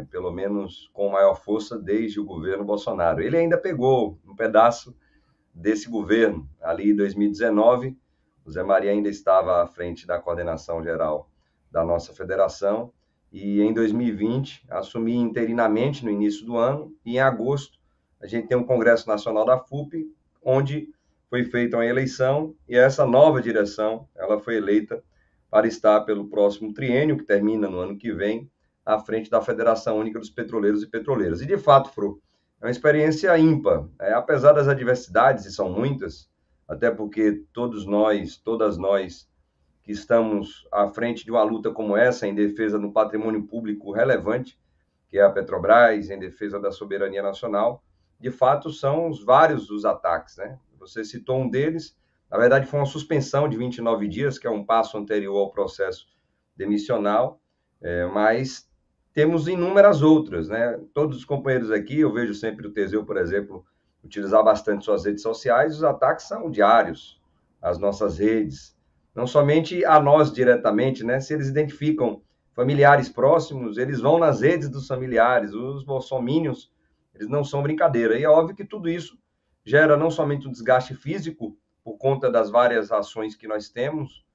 pelo menos com maior força desde o governo Bolsonaro. Ele ainda pegou um pedaço desse governo, ali em 2019, o Zé Maria ainda estava à frente da coordenação geral da nossa federação, e em 2020 assumi interinamente no início do ano, e em agosto a gente tem um Congresso Nacional da FUP, onde foi feita uma eleição, e essa nova direção ela foi eleita para estar pelo próximo triênio, que termina no ano que vem, à frente da Federação Única dos Petroleiros e Petroleiras. E, de fato, Fro, é uma experiência ímpar. Apesar das adversidades, e são muitas, até porque todas nós que estamos à frente de uma luta como essa, em defesa do patrimônio público relevante, que é a Petrobras, em defesa da soberania nacional, de fato, são vários os ataques, né? Você citou um deles, na verdade foi uma suspensão de 29 dias, que é um passo anterior ao processo demissional, mas temos inúmeras outras, né? Todos os companheiros aqui, eu vejo sempre o Teseu, por exemplo, utilizar bastante suas redes sociais, os ataques são diários às nossas redes, não somente a nós diretamente, né? Se eles identificam familiares próximos, eles vão nas redes dos familiares, os bolsominions, eles não são brincadeira. E é óbvio que tudo isso gera não somente um desgaste físico, por conta das várias ações que nós temos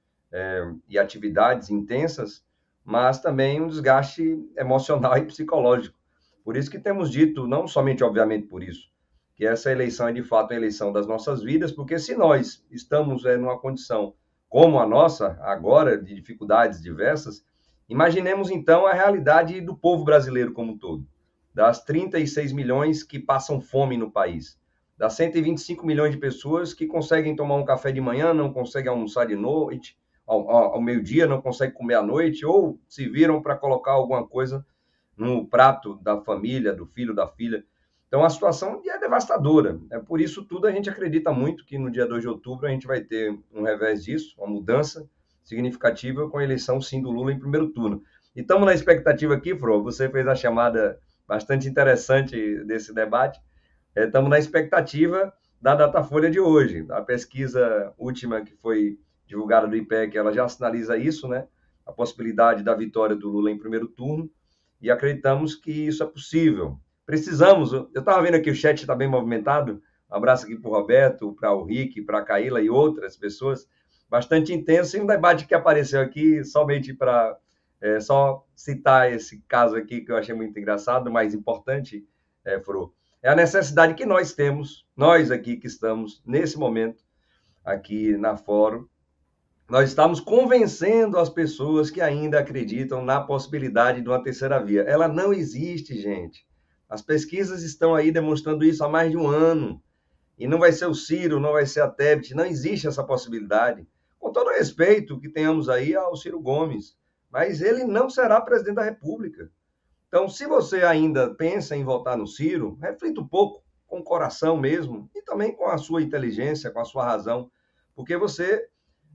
e atividades intensas, mas também um desgaste emocional e psicológico. Por isso que temos dito, não somente, obviamente, por isso, que essa eleição é, de fato, a eleição das nossas vidas, porque se nós estamos numa condição como a nossa, agora, de dificuldades diversas, imaginemos, então, a realidade do povo brasileiro como um todo, das 36 milhões que passam fome no país, das 125 milhões de pessoas que conseguem tomar um café de manhã, não conseguem almoçar de noite, ao meio-dia, não conseguem comer à noite, ou se viram para colocar alguma coisa no prato da família, do filho, da filha. Então, a situação é devastadora. Por isso tudo a gente acredita muito que no dia 2 de outubro a gente vai ter um revés disso, uma mudança significativa com a eleição, sim, do Lula em primeiro turno. E estamos na expectativa aqui, Fro, você fez a chamada bastante interessante desse debate, estamos na expectativa da Datafolha de hoje. A pesquisa última que foi divulgada do IPEC, ela já sinaliza isso, né? A possibilidade da vitória do Lula em primeiro turno, e acreditamos que isso é possível. Precisamos, eu estava vendo aqui o chat está bem movimentado, um abraço aqui para o Roberto, para o Rick, para a Caíla e outras pessoas, bastante intenso, e um debate que apareceu aqui, somente para só citar esse caso aqui, que eu achei muito engraçado, mais importante, Fro, é a necessidade que nós temos, nós aqui que estamos nesse momento, aqui na Fórum, nós estamos convencendo as pessoas que ainda acreditam na possibilidade de uma terceira via. Ela não existe, gente. As pesquisas estão aí demonstrando isso há mais de um ano. E não vai ser o Ciro, não vai ser a Tebet, não existe essa possibilidade. Com todo o respeito que tenhamos aí ao Ciro Gomes, mas ele não será presidente da República. Então, se você ainda pensa em votar no Ciro, reflita um pouco, com o coração mesmo, e também com a sua inteligência, com a sua razão, porque você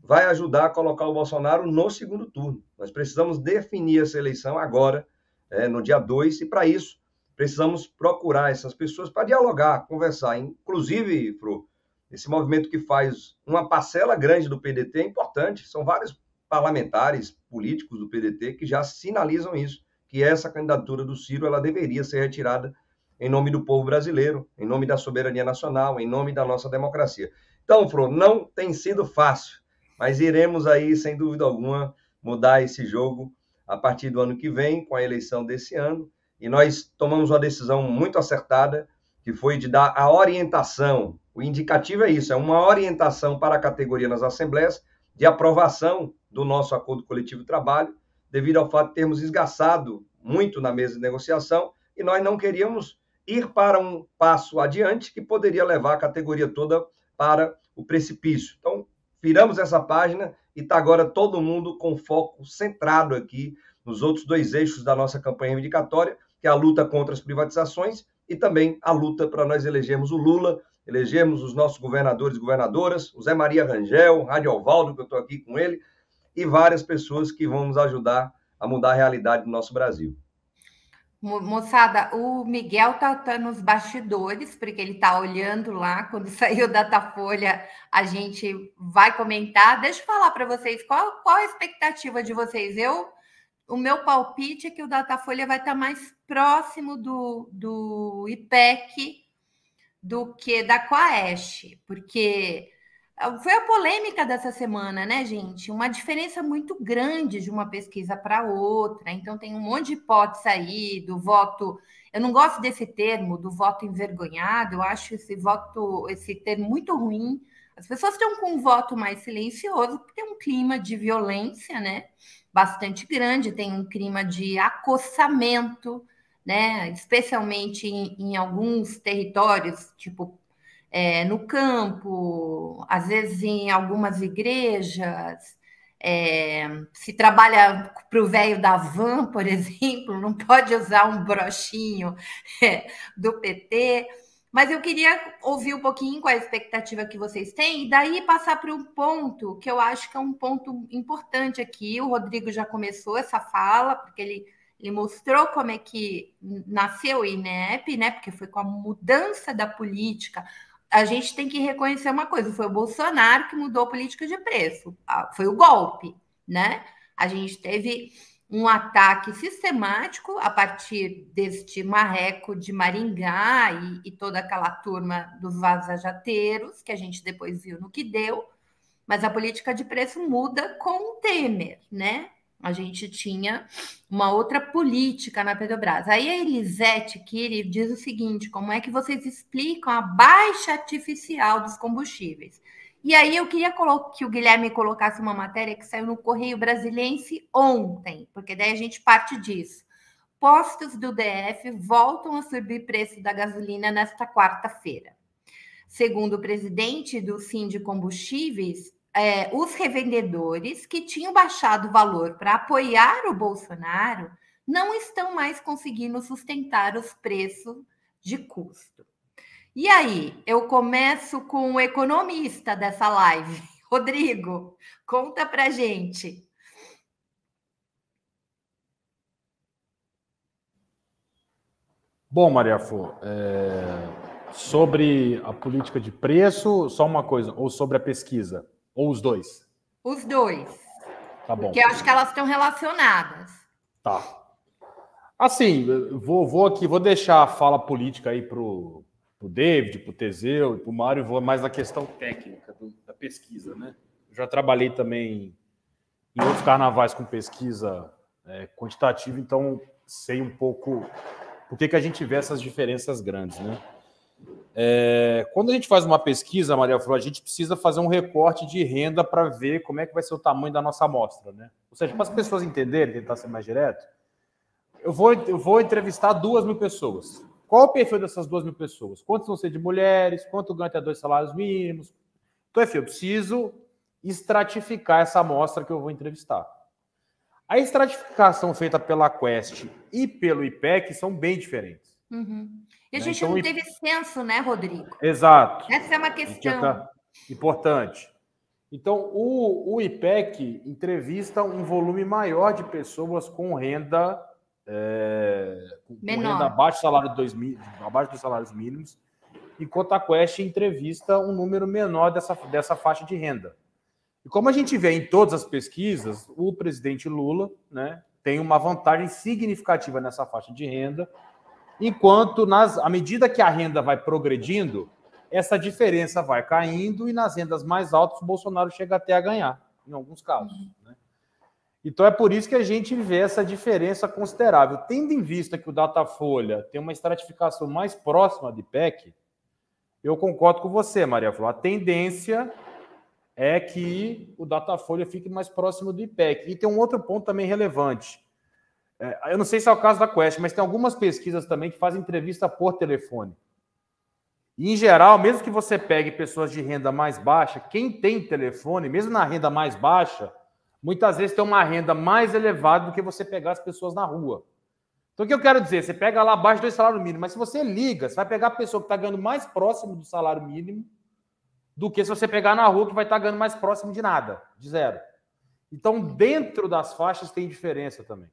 vai ajudar a colocar o Bolsonaro no segundo turno. Nós precisamos definir essa eleição agora, no dia 2, e para isso precisamos procurar essas pessoas para dialogar, conversar. Inclusive, Fro, esse movimento que faz uma parcela grande do PDT é importante, são vários parlamentares políticos do PDT que já sinalizam isso, que essa candidatura do Ciro ela deveria ser retirada em nome do povo brasileiro, em nome da soberania nacional, em nome da nossa democracia. Então, Fro, não tem sido fácil, mas iremos aí, sem dúvida alguma, mudar esse jogo a partir do ano que vem, com a eleição desse ano, e nós tomamos uma decisão muito acertada, que foi de dar a orientação, o indicativo é isso, é uma orientação para a categoria nas assembleias de aprovação do nosso acordo coletivo de trabalho, devido ao fato de termos esgaçado muito na mesa de negociação, e nós não queríamos ir para um passo adiante que poderia levar a categoria toda para o precipício. Então, viramos essa página e está agora todo mundo com foco centrado aqui nos outros 2 eixos da nossa campanha reivindicatória, que é a luta contra as privatizações e também a luta para nós elegermos o Lula, elegermos os nossos governadores e governadoras, o Zé Maria Rangel, o Rádio Alvaldo, que eu estou aqui com ele, e várias pessoas que vão nos ajudar a mudar a realidade do nosso Brasil.
Moçada, o Miguel tá nos bastidores, porque ele tá olhando lá. Quando sair o Datafolha, a gente vai comentar. Deixa eu falar para vocês, qual a expectativa de vocês? O meu palpite é que o Datafolha vai estar mais próximo do IPEC do que da Quaest, porque foi a polêmica dessa semana, né, gente? Uma diferença muito grande de uma pesquisa para outra. Então, tem um monte de hipótese aí do voto. Eu não gosto desse termo, do voto envergonhado. Eu acho esse termo muito ruim. As pessoas estão com um voto mais silencioso, porque tem um clima de violência, né? Bastante grande, tem um clima de acossamento, né? Especialmente em alguns territórios, tipo no campo, às vezes em algumas igrejas, se trabalha para o velho da van, por exemplo, não pode usar um brochinho do PT. Mas eu queria ouvir um pouquinho qual a expectativa que vocês têm, e daí passar para um ponto que eu acho que é um ponto importante aqui. O Rodrigo já começou essa fala, porque ele mostrou como é que nasceu o INEP, né? Porque foi com a mudança da política. A gente tem que reconhecer uma coisa: foi o Bolsonaro que mudou a política de preço, foi o golpe, né? A gente teve um ataque sistemático a partir deste marreco de Maringá e toda aquela turma dos vazajateiros, que a gente depois viu no que deu, mas a política de preço muda com o Temer, né? A gente tinha uma outra política na Petrobras. Aí a Elisete Kiri diz o seguinte: como é que vocês explicam a baixa artificial dos combustíveis? E aí eu queria que o Guilherme colocasse uma matéria que saiu no Correio Brasiliense ontem, porque daí a gente parte disso. Postos do DF voltam a subir preço da gasolina nesta quarta-feira. Segundo o presidente do Sindicombustíveis, os revendedores que tinham baixado o valor para apoiar o Bolsonaro não estão mais conseguindo sustentar os preços de custo. E aí, eu começo com o economista dessa live. Rodrigo, conta pra gente.
Bom, Maria Flor, sobre a política de preço, só uma coisa, ou sobre a pesquisa, ou os dois?
Os dois.
Tá bom.
Porque eu acho que elas estão relacionadas.
Tá. Assim, vou deixar a fala política aí pro David, pro Teseu e pro Mário, vou mais na questão técnica da pesquisa, né? Eu já trabalhei também em outros carnavais com pesquisa quantitativa, então sei um pouco por que a gente vê essas diferenças grandes, né? Quando a gente faz uma pesquisa, Maria Flor, a gente precisa fazer um recorte de renda para ver como é que vai ser o tamanho da nossa amostra, né? Ou seja, para as pessoas entenderem, tentar ser mais direto, eu vou entrevistar 2.000 pessoas. Qual o perfil dessas 2.000 pessoas? Quantos vão ser de mulheres? Quanto ganha até 2 salários mínimos? Então, eu preciso estratificar essa amostra que eu vou entrevistar. A estratificação feita pela Quaest e pelo IPEC são bem diferentes.
Uhum. E a gente não teve censo, né, Rodrigo?
Exato.
Essa é uma questão
importante. Então, o IPEC entrevista um volume maior de pessoas com renda
menor,
renda abaixo dos salários mínimos, enquanto a Quaest entrevista um número menor dessa faixa de renda. E como a gente vê em todas as pesquisas, o presidente Lula, né, tem uma vantagem significativa nessa faixa de renda, enquanto à medida que a renda vai progredindo, essa diferença vai caindo e nas rendas mais altas o Bolsonaro chega até a ganhar, em alguns casos. Né? Então é por isso que a gente vê essa diferença considerável. Tendo em vista que o Datafolha tem uma estratificação mais próxima de IPEC, eu concordo com você, Maria Flor. A tendência é que o Datafolha fique mais próximo do IPEC. E tem um outro ponto também relevante. Eu não sei se é o caso da Quest, mas tem algumas pesquisas também que fazem entrevista por telefone. E, em geral, mesmo que você pegue pessoas de renda mais baixa, quem tem telefone, mesmo na renda mais baixa, muitas vezes tem uma renda mais elevada do que você pegar as pessoas na rua. Então, o que eu quero dizer? Você pega lá abaixo do salário mínimo, mas se você liga, você vai pegar a pessoa que está ganhando mais próximo do salário mínimo do que se você pegar na rua, que vai estar ganhando mais próximo de nada, de zero. Então, dentro das faixas tem diferença também.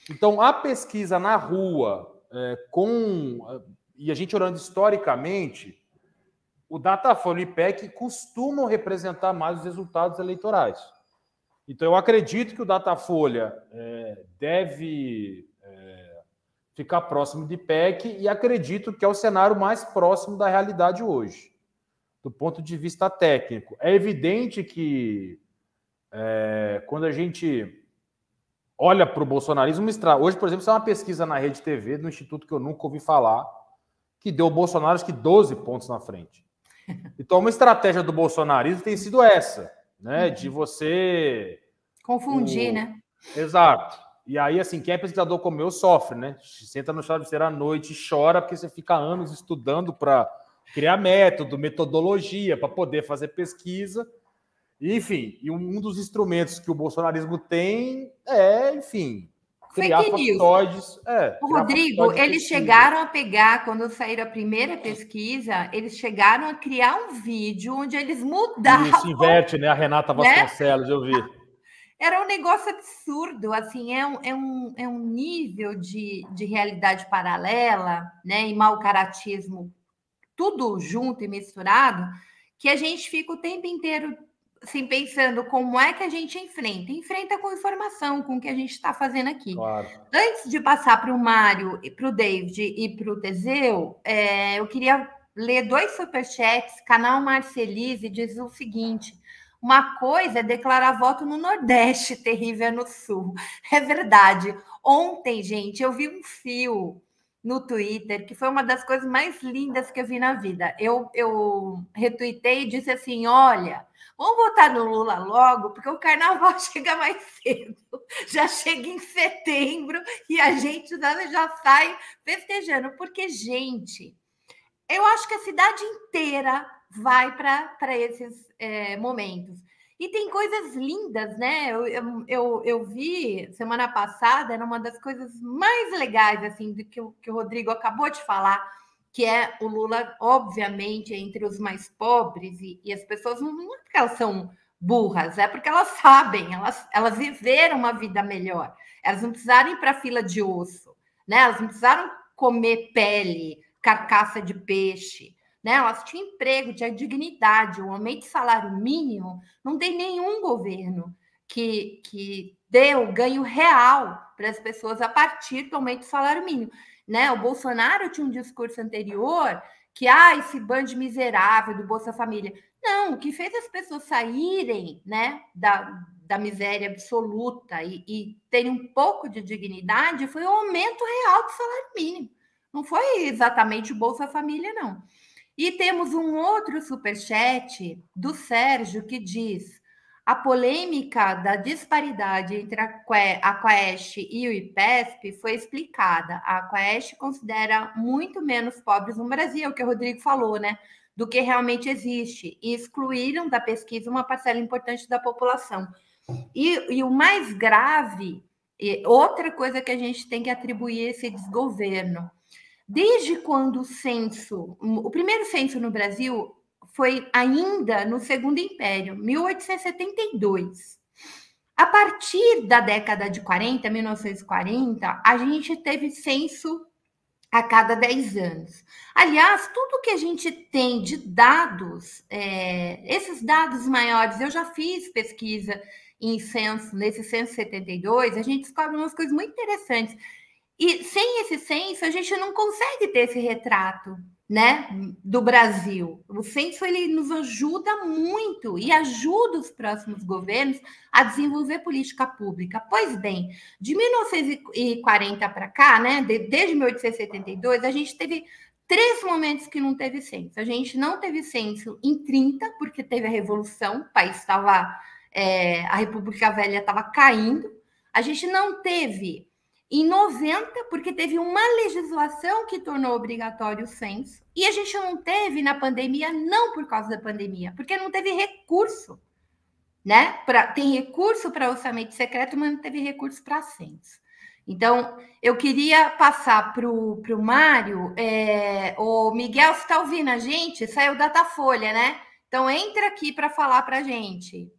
Então, a pesquisa na rua, e a gente olhando historicamente, o Datafolha e o IPEC costumam representar mais os resultados eleitorais. Então, eu acredito que o Datafolha deve ficar próximo de IPEC e acredito que é o cenário mais próximo da realidade hoje, do ponto de vista técnico. É evidente que quando a gente olha para o bolsonarismo, hoje, por exemplo, isso é uma pesquisa na Rede TV, do instituto que eu nunca ouvi falar, que deu o Bolsonaro acho que 12 pontos na frente. Então, uma estratégia do bolsonarismo tem sido essa, né? De você...
Confundir, né?
Exato. E aí, assim, quem é pesquisador como eu sofre, né? Senta no travesseiro à noite e chora porque você fica anos estudando para criar método, metodologia, para poder fazer pesquisa. Enfim, e um dos instrumentos que o bolsonarismo tem enfim, criar factoides.
Rodrigo, eles chegaram a pegar, quando saíram a primeira pesquisa, eles chegaram a criar um vídeo onde eles mudavam.
Isso inverte, né? A Renata Vasconcelos, né? Eu vi.
Era um negócio absurdo, assim, é um nível de realidade paralela, né? E mau caratismo, tudo junto e misturado, que a gente fica o tempo inteiro assim, pensando como é que a gente enfrenta com informação, com o que a gente está fazendo aqui.
Claro.
Antes de passar para o Mário, para o David e para o Teseu, eu queria ler 2 superchats. Canal Marcelise diz o seguinte: uma coisa é declarar voto no Nordeste, terrível é no Sul. É verdade. Ontem, gente, eu vi um fio no Twitter, que foi uma das coisas mais lindas que eu vi na vida. Eu retuitei e disse assim, olha, vamos votar no Lula logo, porque o carnaval chega mais cedo. Já chega em setembro e a gente já sai festejando. Porque, gente, eu acho que a cidade inteira vai para esses momentos. E tem coisas lindas, né? Eu vi semana passada, era uma das coisas mais legais, assim, do que o Rodrigo acabou de falar, que é o Lula, obviamente, entre os mais pobres, e as pessoas não é porque elas são burras, é porque elas sabem, elas viveram uma vida melhor. Elas não precisaram ir para a fila de osso, né? Elas não precisaram comer pele, carcaça de peixe. Né? Elas tinham emprego, tinham dignidade. O aumento de salário mínimo não tem nenhum governo que deu ganho real para as pessoas a partir do aumento do salário mínimo. Né? O Bolsonaro tinha um discurso anterior que esse bando miserável do Bolsa Família. Não, o que fez as pessoas saírem, né, da miséria absoluta e terem um pouco de dignidade foi o aumento real do salário mínimo. Não foi exatamente o Bolsa Família, não. E temos um outro superchat do Sérgio que diz: a polêmica da disparidade entre a Quaest e o IPESP foi explicada. A Quaest considera muito menos pobres no Brasil, o que o Rodrigo falou, né? Do que realmente existe. E excluíram da pesquisa uma parcela importante da população. E o mais grave, outra coisa que a gente tem que atribuir a esse desgoverno. Desde quando o primeiro censo no Brasil foi ainda no Segundo Império, 1872. A partir da década de 40, 1940, a gente teve censo a cada 10 anos. Aliás, tudo que a gente tem de dados, esses dados maiores, eu já fiz pesquisa em censo, nesse censo 72, a gente descobre umas coisas muito interessantes. E sem esse censo, a gente não consegue ter esse retrato, né, do Brasil. O censo, ele nos ajuda muito e ajuda os próximos governos a desenvolver política pública. Pois bem, de 1940 para cá, né, desde 1872, a gente teve 3 momentos que não teve censo. A gente não teve censo em 30, porque teve a Revolução, o país estava, a República Velha estava caindo. A gente não teve em 90, porque teve uma legislação que tornou obrigatório o censo, e a gente não teve na pandemia, não por causa da pandemia, porque não teve recurso, né? Tem recurso para orçamento secreto, mas não teve recurso para censo. Então, eu queria passar para o Mário. O Miguel, você está ouvindo a gente? Saiu Datafolha, né? Então, entra aqui para falar para a gente.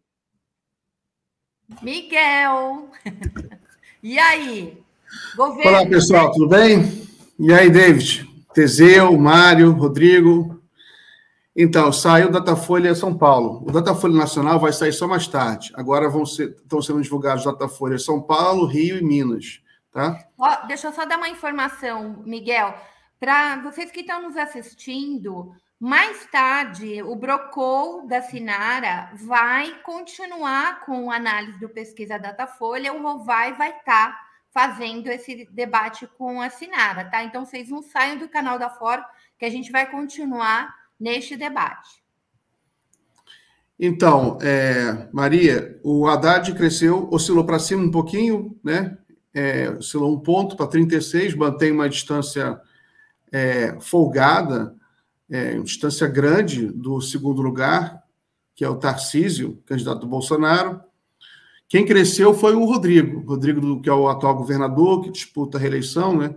Miguel! E aí? Governo.
Olá, pessoal, tudo bem? E aí, David? Teseu, Mário, Rodrigo. Então, saiu o Datafolha São Paulo. O Datafolha Nacional vai sair só mais tarde. Agora estão sendo divulgados o Datafolha São Paulo, Rio e Minas. Tá?
Deixa eu só dar uma informação, Miguel. Para vocês que estão nos assistindo, mais tarde, o Brocol da Sinara vai continuar com a análise do Pesquisa Datafolha. O Rovai vai estar fazendo esse debate com a Sinara, tá? Então, vocês não saiam do canal da Fórum, que a gente vai continuar neste debate.
Então, Maria, o Haddad cresceu, oscilou para cima um pouquinho, né? Oscilou 1 ponto para 36, mantém uma distância folgada, uma distância grande do segundo lugar, que é o Tarcísio, candidato do Bolsonaro. Quem cresceu foi o Rodrigo, que é o atual governador, que disputa a reeleição, né?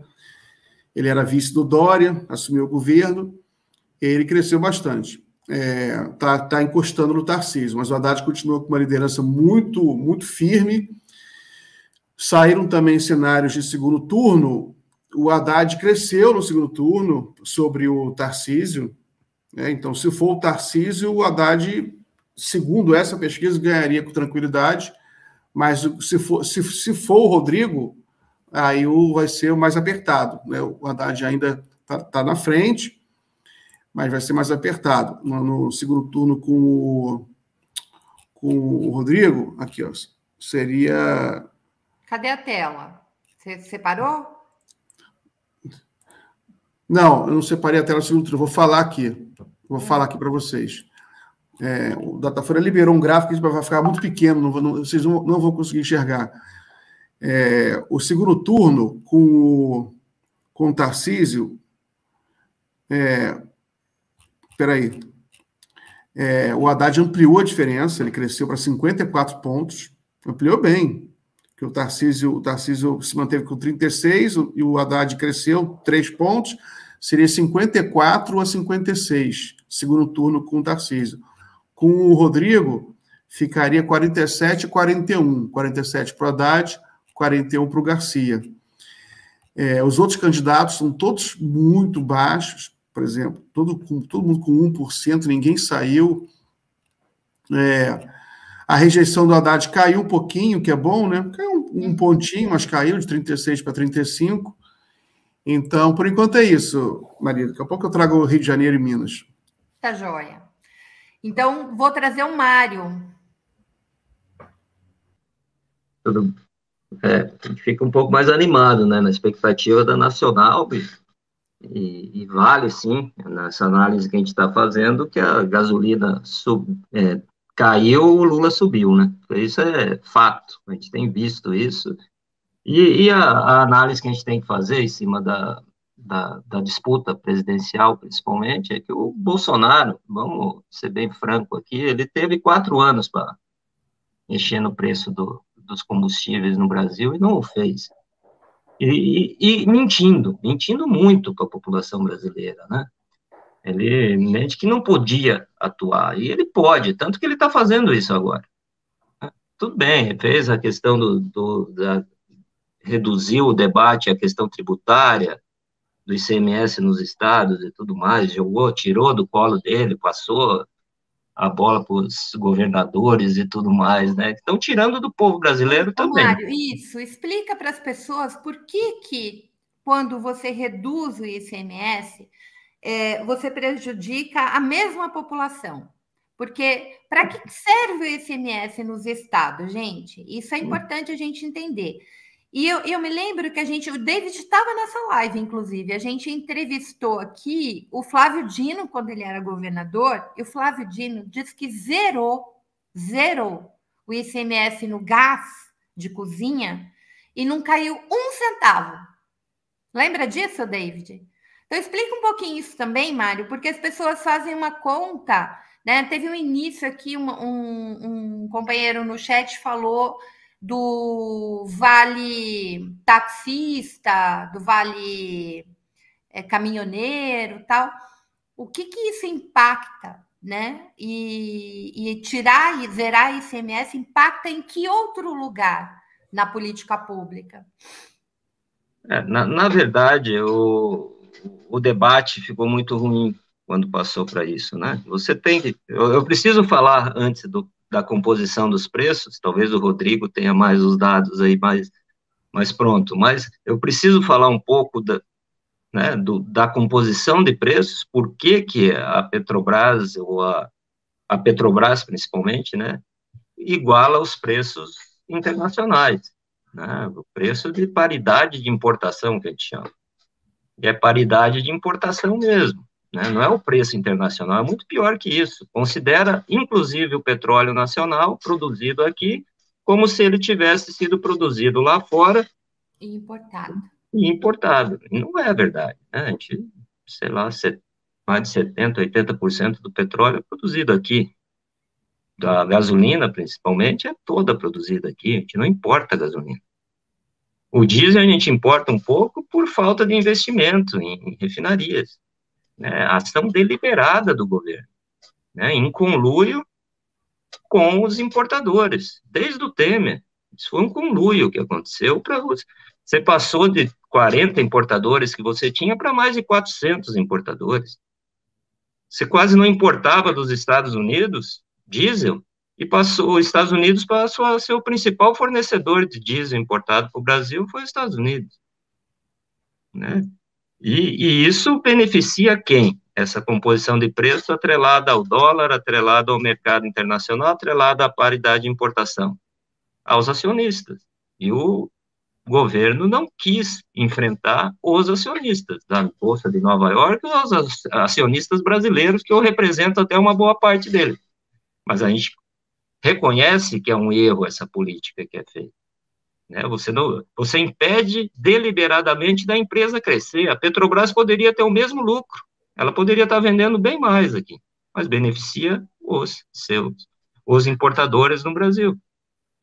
Ele era vice do Dória, assumiu o governo, e ele cresceu bastante. Tá encostando no Tarcísio, mas o Haddad continua com uma liderança muito, muito firme. Saíram também cenários de segundo turno. O Haddad cresceu no segundo turno sobre o Tarcísio, né? Então, se for o Tarcísio, o Haddad, segundo essa pesquisa, ganharia com tranquilidade. Mas se for o Rodrigo, aí vai ser o mais apertado, né? O Haddad ainda está na frente, mas vai ser mais apertado. No segundo turno com o Rodrigo, aqui, ó, seria...
Cadê a tela? Você separou?
Não, eu não separei a tela do segundo turno. Vou falar aqui para vocês. O Datafolha liberou um gráfico que vai ficar muito pequeno, vocês não vão conseguir enxergar. O segundo turno com o Tarcísio, o Haddad ampliou a diferença, ele cresceu para 54 pontos, ampliou bem, que o Tarcísio se manteve com 36 e o Haddad cresceu 3 pontos, seria 54 a 56, segundo turno com o Tarcísio. Com o Rodrigo, ficaria 47 a 41. 47 para o Haddad, 41 para o Garcia. Os outros candidatos são todos muito baixos, por exemplo, todo mundo com 1%, ninguém saiu. A rejeição do Haddad caiu um pouquinho, que é bom, né? Caiu um pontinho, mas caiu de 36 para 35. Então, por enquanto é isso, Maria. Daqui a pouco eu trago o Rio de Janeiro e Minas.
Tá joia. Então, vou trazer o Mário.
A gente fica um pouco mais animado, né, na expectativa da Nacional, e vale, sim, nessa análise que a gente está fazendo, que a gasolina caiu, o Lula subiu, né? Isso é fato, a gente tem visto isso. E a análise que a gente tem que fazer em cima da disputa presidencial, principalmente, é que o Bolsonaro, vamos ser bem franco aqui, ele teve 4 anos para mexer no preço dos combustíveis no Brasil e não o fez. E mentindo muito para a população brasileira, né? Ele mente que não podia atuar, e ele pode, tanto que ele está fazendo isso agora. Tudo bem, fez a questão reduziu o debate à questão tributária, do ICMS nos estados e tudo mais, tirou do colo dele, passou a bola para os governadores e tudo mais, né? Estão tirando do povo brasileiro também.
Mário, isso, explica para as pessoas por que quando você reduz o ICMS, você prejudica a mesma população. Porque para que serve o ICMS nos estados, gente? Isso é importante a gente entender. E eu me lembro que o David estava nessa live, inclusive, a gente entrevistou aqui o Flávio Dino, quando ele era governador, e o Flávio Dino disse que zerou o ICMS no gás de cozinha e não caiu 1 centavo. Lembra disso, David? Então, explica um pouquinho isso também, Mário, porque as pessoas fazem uma conta, né? Teve um início aqui, um companheiro no chat falou do vale taxista, do vale caminhoneiro, tal. O que isso impacta, né? E zerar ICMS impacta em que outro lugar na política pública?
Na verdade, o debate ficou muito ruim quando passou para isso, né? Você tem que... Eu preciso falar antes da composição dos preços, talvez o Rodrigo tenha mais os dados aí, mais pronto, mas eu preciso falar um pouco da composição de preços, por que a Petrobras, ou a Petrobras principalmente, né, iguala os preços internacionais, né, o preço de paridade de importação, que a gente chama, e é paridade de importação mesmo, né, não é o preço internacional, é muito pior que isso, considera, inclusive, o petróleo nacional produzido aqui, como se ele tivesse sido produzido lá fora,
e
importado. E não é verdade, né? A gente, sei lá, mais de 70%, 80% do petróleo é produzido aqui. Da gasolina, principalmente, é toda produzida aqui. A gente não importa a gasolina. O diesel a gente importa um pouco por falta de investimento em refinarias. Né? Ação deliberada do governo, né? Em conluio com os importadores, desde o Temer. Isso foi um conluio que aconteceu para você passou de 40 importadores que você tinha para mais de 400 importadores. Você quase não importava dos Estados Unidos diesel, e os Estados Unidos passou a ser o principal fornecedor de diesel importado para o Brasil, foi os Estados Unidos. Né? E isso beneficia quem? Essa composição de preço atrelada ao dólar, atrelada ao mercado internacional, atrelada à paridade de importação, aos acionistas. E o governo não quis enfrentar os acionistas da Bolsa de Nova York, os acionistas brasileiros, que eu represento até uma boa parte deles. Mas a gente reconhece que é um erro essa política que é feita. Né? Você impede deliberadamente da empresa crescer. A Petrobras poderia ter o mesmo lucro, ela poderia estar vendendo bem mais aqui, mas beneficia os importadores no Brasil.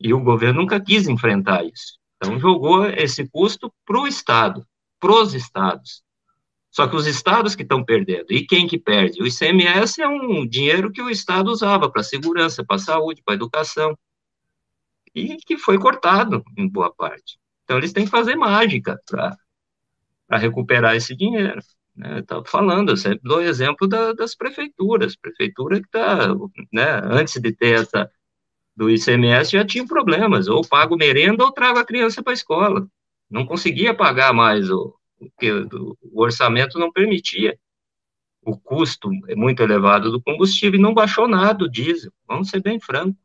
E o governo nunca quis enfrentar isso. Então, jogou esse custo para o Estado, para os estados. Só que os estados que estão perdendo. E quem que perde? O ICMS é um dinheiro que o Estado usava para segurança, para saúde, para educação. E que foi cortado em boa parte. Então, eles têm que fazer mágica para recuperar esse dinheiro. Né? Estava falando, eu sempre dou exemplo das prefeituras. Prefeitura que está, né, antes de ter do ICMS já tinha problemas, ou pago merenda ou trago a criança para a escola. Não conseguia pagar mais, porque o orçamento não permitia. O custo é muito elevado do combustível e não baixou nada o diesel, vamos ser bem francos,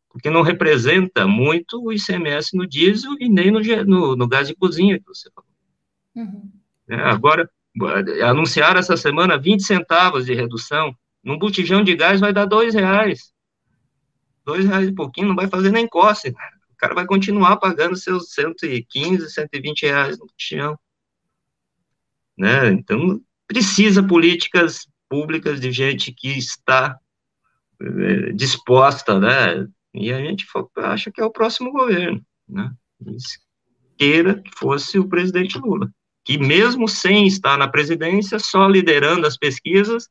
porque não representa muito o ICMS no diesel e nem no gás de cozinha, que você falou.
Uhum.
Agora, anunciaram essa semana 20 centavos de redução, num botijão de gás vai dar R$2. R$2 e pouquinho, não vai fazer nem coce. O cara vai continuar pagando seus 115, 120 reais no chão. Né? Então, precisa políticas públicas de gente que está disposta, né? E a gente acha que é o próximo governo, né? Queira que fosse o presidente Lula, que mesmo sem estar na presidência, só liderando as pesquisas,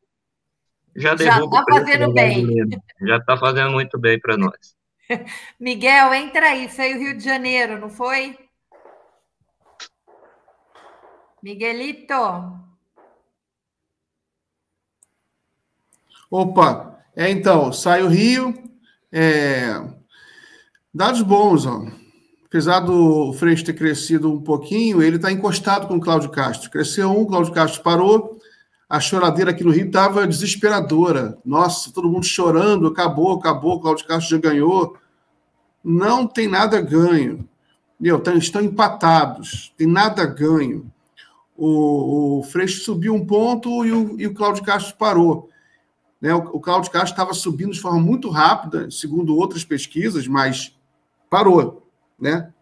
já derruba o preço
fazendo bem.
Já está fazendo muito bem para nós.
Miguel, entra aí, saiu Rio de Janeiro, não foi? Miguelito.
Opa, então, sai o Rio, dados bons, ó. Apesar do Freixo ter crescido um pouquinho, ele está encostado com o Cláudio Castro. Cresceu o Cláudio Castro parou, a choradeira aqui no Rio estava desesperadora. Nossa, todo mundo chorando, acabou, o Cláudio Castro já ganhou. Não tem nada ganho. Estão empatados, tem nada ganho. O Freixo subiu um ponto e o Cláudio Castro parou. Né? O Cláudio Castro estava subindo de forma muito rápida, segundo outras pesquisas, mas parou. Né?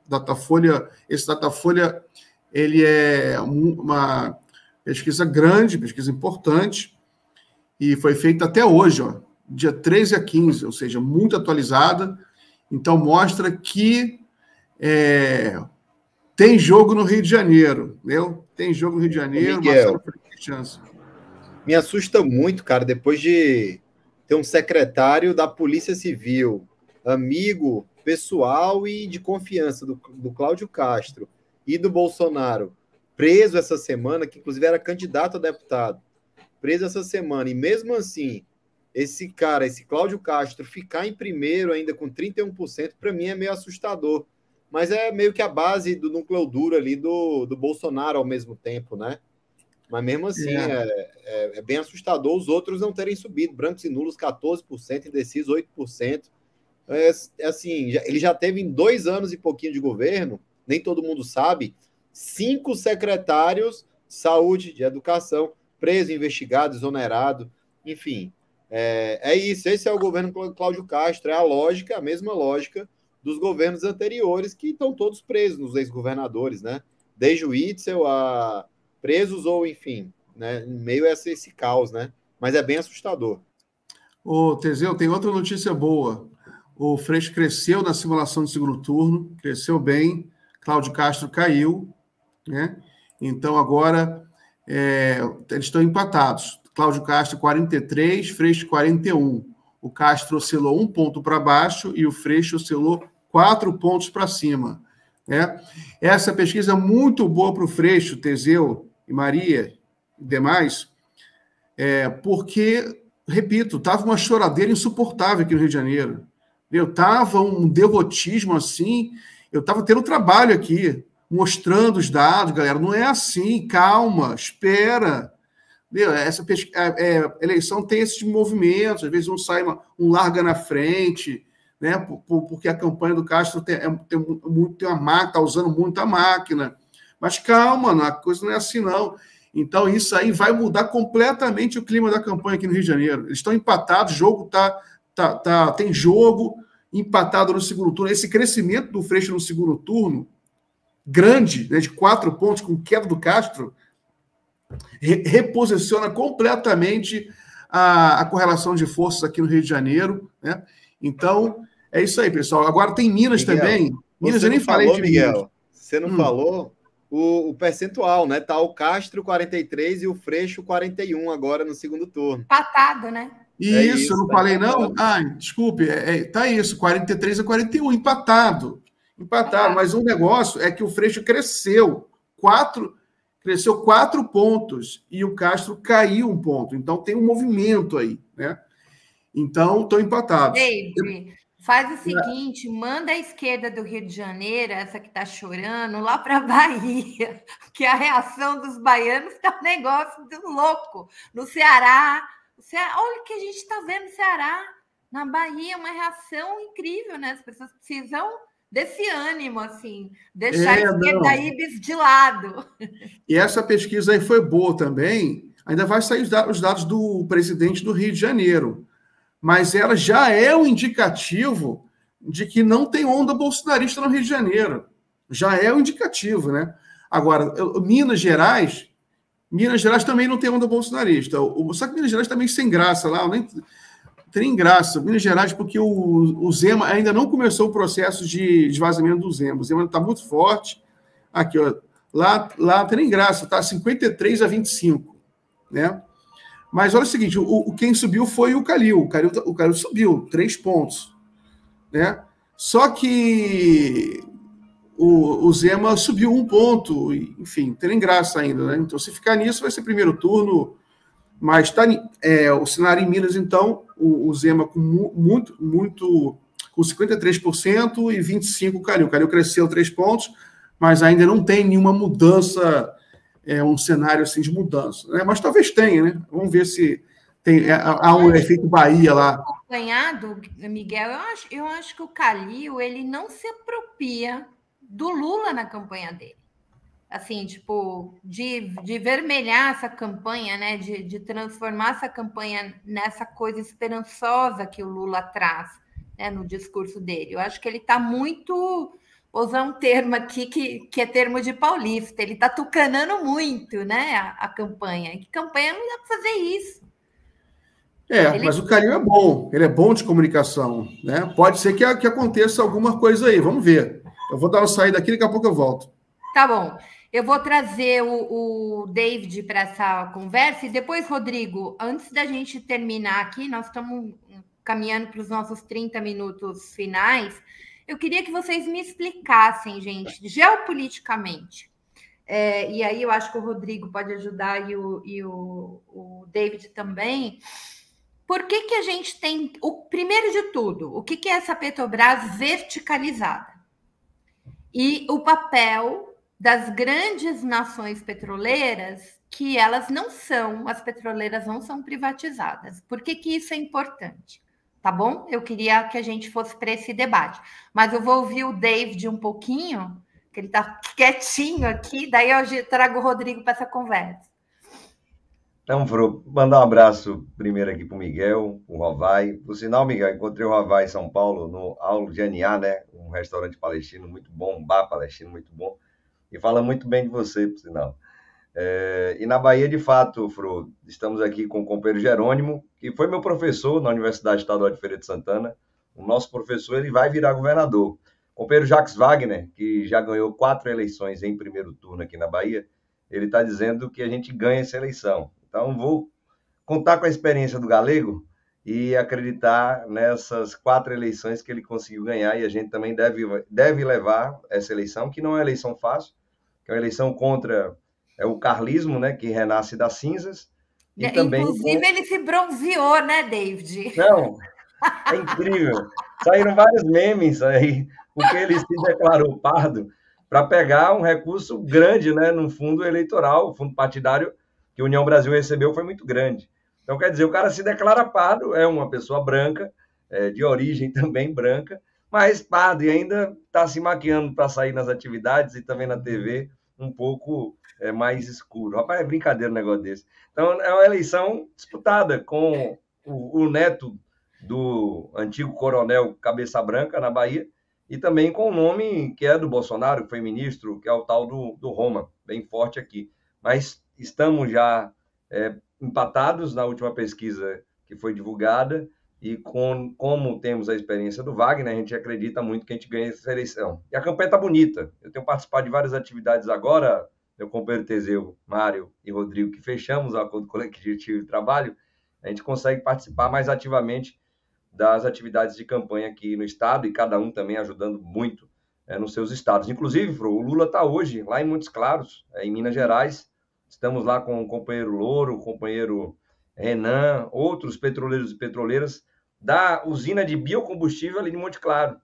Esse Datafolha ele é uma pesquisa grande, pesquisa importante, e foi feita até hoje, ó, dia 13 a 15, ou seja, muito atualizada. Então, mostra que tem jogo no Rio de Janeiro, entendeu? Tem jogo no Rio de Janeiro,
Miguel,
Marcelo tem chance.
Me assusta muito, cara, depois de ter um secretário da Polícia Civil, amigo pessoal e de confiança do Cláudio Castro e do Bolsonaro, preso essa semana, que inclusive era candidato a deputado, preso essa semana, e mesmo assim, esse Cláudio Castro, ficar em primeiro ainda com 31%, para mim é meio assustador. Mas é meio que a base do núcleo duro ali do Bolsonaro ao mesmo tempo, né? Mas mesmo assim, é bem assustador os outros não terem subido. Brancos e nulos, 14%, indecisos, 8%. Assim, ele já teve em 2 anos e pouquinho de governo, nem todo mundo sabe, 5 secretários de saúde, de educação, preso, investigado, exonerado, enfim. É isso, esse é o governo Cláudio Castro, é a mesma lógica dos governos anteriores, que estão todos presos, nos ex-governadores, né? Desde o Itzel a presos ou, enfim, né? Em meio a esse caos, né? Mas é bem assustador.
Ô, Teseu, tem outra notícia boa. O Freixo cresceu na simulação de segundo turno, cresceu bem, Cláudio Castro caiu, né? Então, agora, eles estão empatados. Cláudio Castro, 43, Freixo, 41. O Castro oscilou 1 ponto para baixo e o Freixo oscilou 4 pontos para cima. Né? Essa pesquisa é muito boa para o Freixo, Teseu e Maria e demais, porque, repito, estava uma choradeira insuportável aqui no Rio de Janeiro. Estava um derrotismo assim, eu estava tendo trabalho aqui, mostrando os dados, galera, não é assim, calma, espera. Essa eleição tem esses movimentos, às vezes um larga na frente, né? Porque a campanha do Castro tem está usando muita máquina. Mas calma, a coisa não é assim, não. Então, isso aí vai mudar completamente o clima da campanha aqui no Rio de Janeiro. Eles estão empatados, o jogo tem jogo empatado no segundo turno. Esse crescimento do Freixo no segundo turno, grande, né, de 4 pontos, com queda do Castro, reposiciona completamente a correlação de forças aqui no Rio de Janeiro, né? Então, é isso aí, pessoal. Agora tem Minas, Miguel, também. Minas, eu nem falei de
Miguel,
Minas.
Você não falou o percentual, né? Tá o Castro 43 e o Freixo 41 agora no segundo turno.
Empatado, né?
Isso, eu não falei, não? Desculpe, tá isso, 43 a 41, empatado. Mas o negócio é que o Freixo cresceu 4 pontos e o Castro caiu 1 ponto. Então, tem um movimento aí, né? Então, estão empatados.
David, faz o seguinte, manda a esquerda do Rio de Janeiro, essa que está chorando, lá para a Bahia, que a reação dos baianos está um negócio do louco. No Ceará, olha o que a gente está vendo no Ceará, na Bahia, uma reação incrível, né? As pessoas precisam desse ânimo, assim, deixar a esquerda Ibis de lado.
E essa pesquisa aí foi boa também, ainda vai sair os dados do presidente do Rio de Janeiro, mas ela já é um indicativo de que não tem onda bolsonarista no Rio de Janeiro. Já é um indicativo, né? Agora, Minas Gerais também não tem onda bolsonarista. Só que Minas Gerais também sem graça lá, nem tem graça. Minas Gerais, porque o Zema ainda não começou o processo de esvaziamento do Zema. O Zema está muito forte. Aqui, ó. Lá tem graça, tá 53 a 25, né? Mas olha o seguinte, quem subiu foi o Calil. O Calil subiu 3 pontos, né? Só que o Zema subiu 1 ponto, enfim, não tem nem graça ainda, né? Então, se ficar nisso, vai ser primeiro turno, mas o cenário em Minas, então, o Zema com com 53% e 25% o Calil. O Calil cresceu 3 pontos, mas ainda não tem nenhuma mudança, um cenário assim de mudança, né? Mas talvez tenha, né? Vamos ver se há um efeito Bahia lá.
Acompanhado, Miguel, eu acho que o Calil, ele não se apropria do Lula na campanha dele. Assim, tipo, de vermelhar essa campanha, né? De transformar essa campanha nessa coisa esperançosa que o Lula traz, né, no discurso dele. Eu acho que ele está muito... Vou usar um termo aqui que é termo de paulista. Ele está tucanando muito, né, a campanha. Que campanha não dá para fazer isso.
Mas o Calil é bom. Ele é bom de comunicação, né? Pode ser que aconteça alguma coisa aí. Vamos ver. Eu vou dar uma saída aqui, daqui a pouco eu volto.
Tá bom. Eu vou trazer o David para essa conversa e depois, Rodrigo, antes da gente terminar aqui, nós estamos caminhando para os nossos 30 minutos finais, eu queria que vocês me explicassem, gente, geopoliticamente, e aí eu acho que o Rodrigo pode ajudar e o David também, por que a gente tem, primeiro de tudo, o que é essa Petrobras verticalizada? E o papel das grandes nações petroleiras, que elas não são, as petroleiras não são privatizadas. Por que isso é importante? Tá bom? Eu queria que a gente fosse para esse debate. Mas eu vou ouvir o David um pouquinho, que ele está quietinho aqui, daí eu trago o Rodrigo para essa conversa.
Então, vou mandar um abraço primeiro aqui para o Miguel, o Rovai. Por sinal, Miguel, encontrei o Rovai em São Paulo, no Aulo de Aniá, né? Um restaurante palestino muito bom, um bar palestino muito bom. E fala muito bem de você, por sinal. E na Bahia, de fato, Fro, estamos aqui com o companheiro Jerônimo, que foi meu professor na Universidade Estadual de Feira de Santana. O nosso professor, ele vai virar governador. O companheiro Jacques Wagner, que já ganhou 4 eleições em primeiro turno aqui na Bahia, ele está dizendo que a gente ganha essa eleição. Então, vou contar com a experiência do Galego e acreditar nessas 4 eleições que ele conseguiu ganhar, e a gente também deve levar essa eleição, que não é uma eleição fácil, que é uma eleição contra o carlismo, né, que renasce das cinzas. E também
inclusive, ele se bronzeou, né, David?
Não, é incrível. Saíram vários memes aí, porque ele se declarou pardo para pegar um recurso grande, né, no fundo eleitoral, o fundo partidário que a União Brasil recebeu foi muito grande. Então, quer dizer, o cara se declara pardo, é uma pessoa branca, de origem também branca, mas pardo, e ainda está se maquiando para sair nas atividades e também na TV um pouco mais escuro. Rapaz, é brincadeira um negócio desse. Então, é uma eleição disputada com o neto do antigo coronel Cabeça Branca, na Bahia, e também com o nome que é do Bolsonaro, que foi ministro, que é o tal do Roma, bem forte aqui. Mas estamos já empatados na última pesquisa que foi divulgada, e como temos a experiência do Wagner, a gente acredita muito que a gente ganha essa eleição. E a campanha está bonita. Eu tenho participado de várias atividades agora, meu companheiro Teseu, Mário e Rodrigo, que fechamos o acordo coletivo de trabalho, a gente consegue participar mais ativamente das atividades de campanha aqui no estado, e cada um também ajudando muito nos seus estados. Inclusive, o Lula está hoje lá em Montes Claros, em Minas Gerais. Estamos lá com o companheiro Louro, o companheiro Renan, outros petroleiros e petroleiras da usina de biocombustível ali de Monte Claro.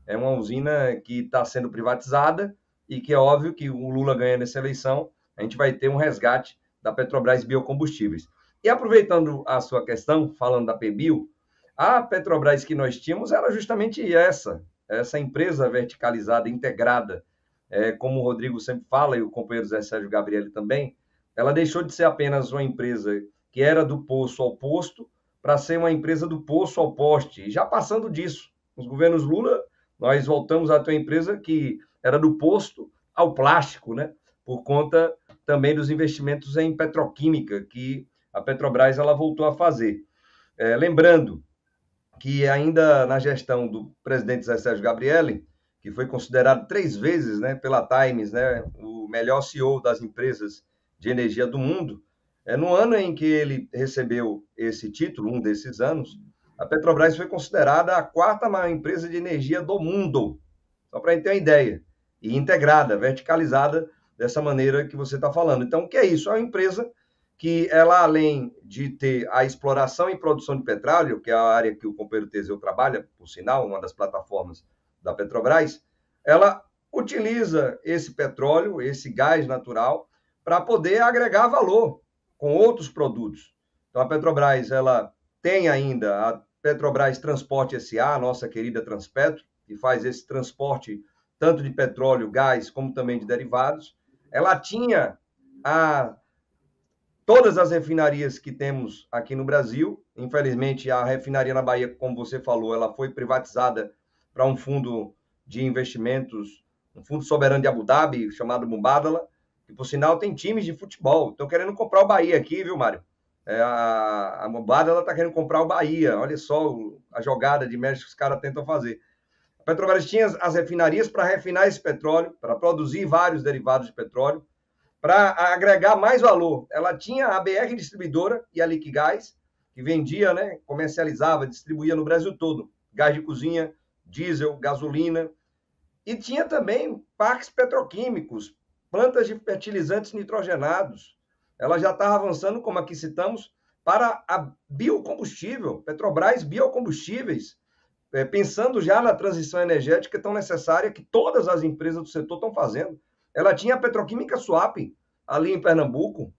É uma usina que está sendo privatizada e que é óbvio que o Lula ganha nessa eleição, a gente vai ter um resgate da Petrobras Biocombustíveis. E aproveitando a sua questão, falando da PBio, a Petrobras que nós tínhamos era justamente essa empresa verticalizada, integrada, como o Rodrigo sempre fala, e o companheiro Zé Sérgio Gabrielli também, ela deixou de ser apenas uma empresa que era do poço ao posto, para ser uma empresa do poço ao poste. E já passando disso, nos governos Lula, nós voltamos a ter uma empresa que era do posto ao plástico, né? Por conta também dos investimentos em petroquímica, que a Petrobras ela voltou a fazer. Lembrando que ainda na gestão do presidente Zé Sérgio Gabrielli, que foi considerado 3 vezes, né, pela Times, né, o melhor CEO das empresas de energia do mundo, no ano em que ele recebeu esse título, um desses anos, a Petrobras foi considerada a 4ª maior empresa de energia do mundo, só para a gente ter uma ideia. e integrada, verticalizada, dessa maneira que você está falando. Então, o que é isso? É uma empresa que ela, além de ter a exploração e produção de petróleo, que é a área que o companheiro Teseu trabalha, por sinal, uma das plataformas da Petrobras, ela utiliza esse petróleo, esse gás natural, para poder agregar valor com outros produtos. Então, a Petrobras, ela tem ainda a Petrobras Transporte S.A., a nossa querida Transpetro, que faz esse transporte tanto de petróleo, gás, como também de derivados. Ela tinha todas as refinarias que temos aqui no Brasil. Infelizmente, a refinaria na Bahia, como você falou, ela foi privatizada para um fundo de investimentos, um fundo soberano de Abu Dhabi, chamado Mubadala, que, por sinal, tem times de futebol. Estão querendo comprar o Bahia aqui, viu, Mário? A Mubadala está querendo comprar o Bahia. Olha só a jogada de mestre que os caras tentam fazer. A Petrobras tinha as refinarias para refinar esse petróleo, para produzir vários derivados de petróleo, para agregar mais valor. Ela tinha a BR Distribuidora e a Liquigás, que vendia, né, comercializava, distribuía no Brasil todo, gás de cozinha, diesel, gasolina, e tinha também parques petroquímicos, plantas de fertilizantes nitrogenados. Ela já estava avançando, como aqui citamos, para a biocombustível, Petrobras Biocombustíveis, pensando já na transição energética tão necessária que todas as empresas do setor estão fazendo. Ela tinha a Petroquímica Suape, ali em Pernambuco.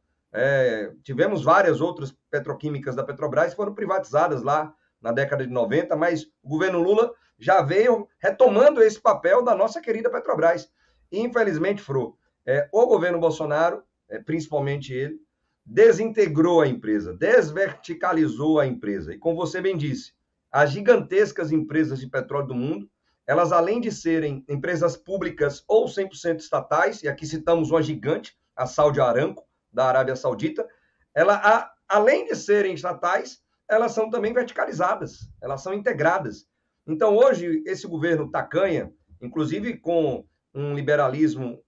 Tivemos várias outras petroquímicas da Petrobras que foram privatizadas lá na década de 90, mas o governo Lula já veio retomando esse papel da nossa querida Petrobras. E, infelizmente, Fro, o governo Bolsonaro, principalmente ele, desintegrou a empresa, desverticalizou a empresa. E, como você bem disse, as gigantescas empresas de petróleo do mundo, elas, além de serem empresas públicas ou 100% estatais, e aqui citamos uma gigante, a Saudi Aramco, da Arábia Saudita, além de serem estatais, elas são também verticalizadas, elas são integradas. Então, hoje, esse governo tacanha, inclusive com um liberalismo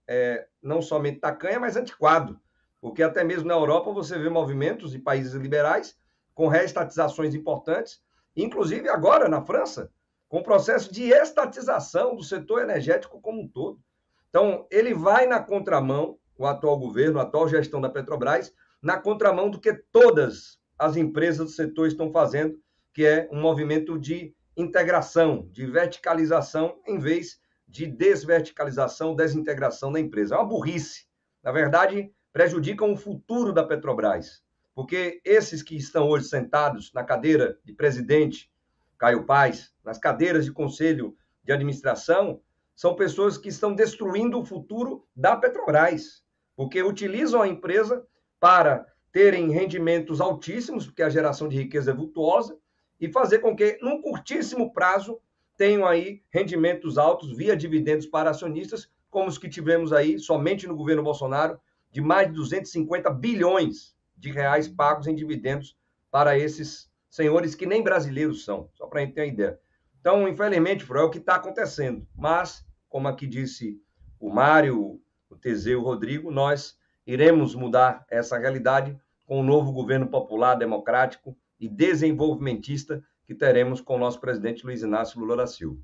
não somente tacanha, mas antiquado, porque até mesmo na Europa você vê movimentos de países liberais com reestatizações importantes, inclusive agora na França, com o processo de estatização do setor energético como um todo. Então, ele vai na contramão, o atual governo, a atual gestão da Petrobras, na contramão do que todas as empresas do setor estão fazendo, que é um movimento de integração, de verticalização, em vez de desverticalização, desintegração da empresa. É uma burrice. Na verdade, prejudicam o futuro da Petrobras, porque esses que estão hoje sentados na cadeira de presidente, Caio Paes, nas cadeiras de conselho de administração, são pessoas que estão destruindo o futuro da Petrobras, porque utilizam a empresa para terem rendimentos altíssimos, porque a geração de riqueza é vultuosa, e fazer com que, num curtíssimo prazo, tenham aí rendimentos altos via dividendos para acionistas, como os que tivemos aí somente no governo Bolsonaro, de mais de 250 bilhões de reais pagos em dividendos para esses senhores que nem brasileiros são, só para a gente ter uma ideia. Então, infelizmente, Fro, é o que está acontecendo. Mas, como aqui disse o Mário, o Teseu, o Rodrigo, nós iremos mudar essa realidade com o novo governo popular, democrático e desenvolvimentista que teremos com o nosso presidente Luiz Inácio Lula da Silva.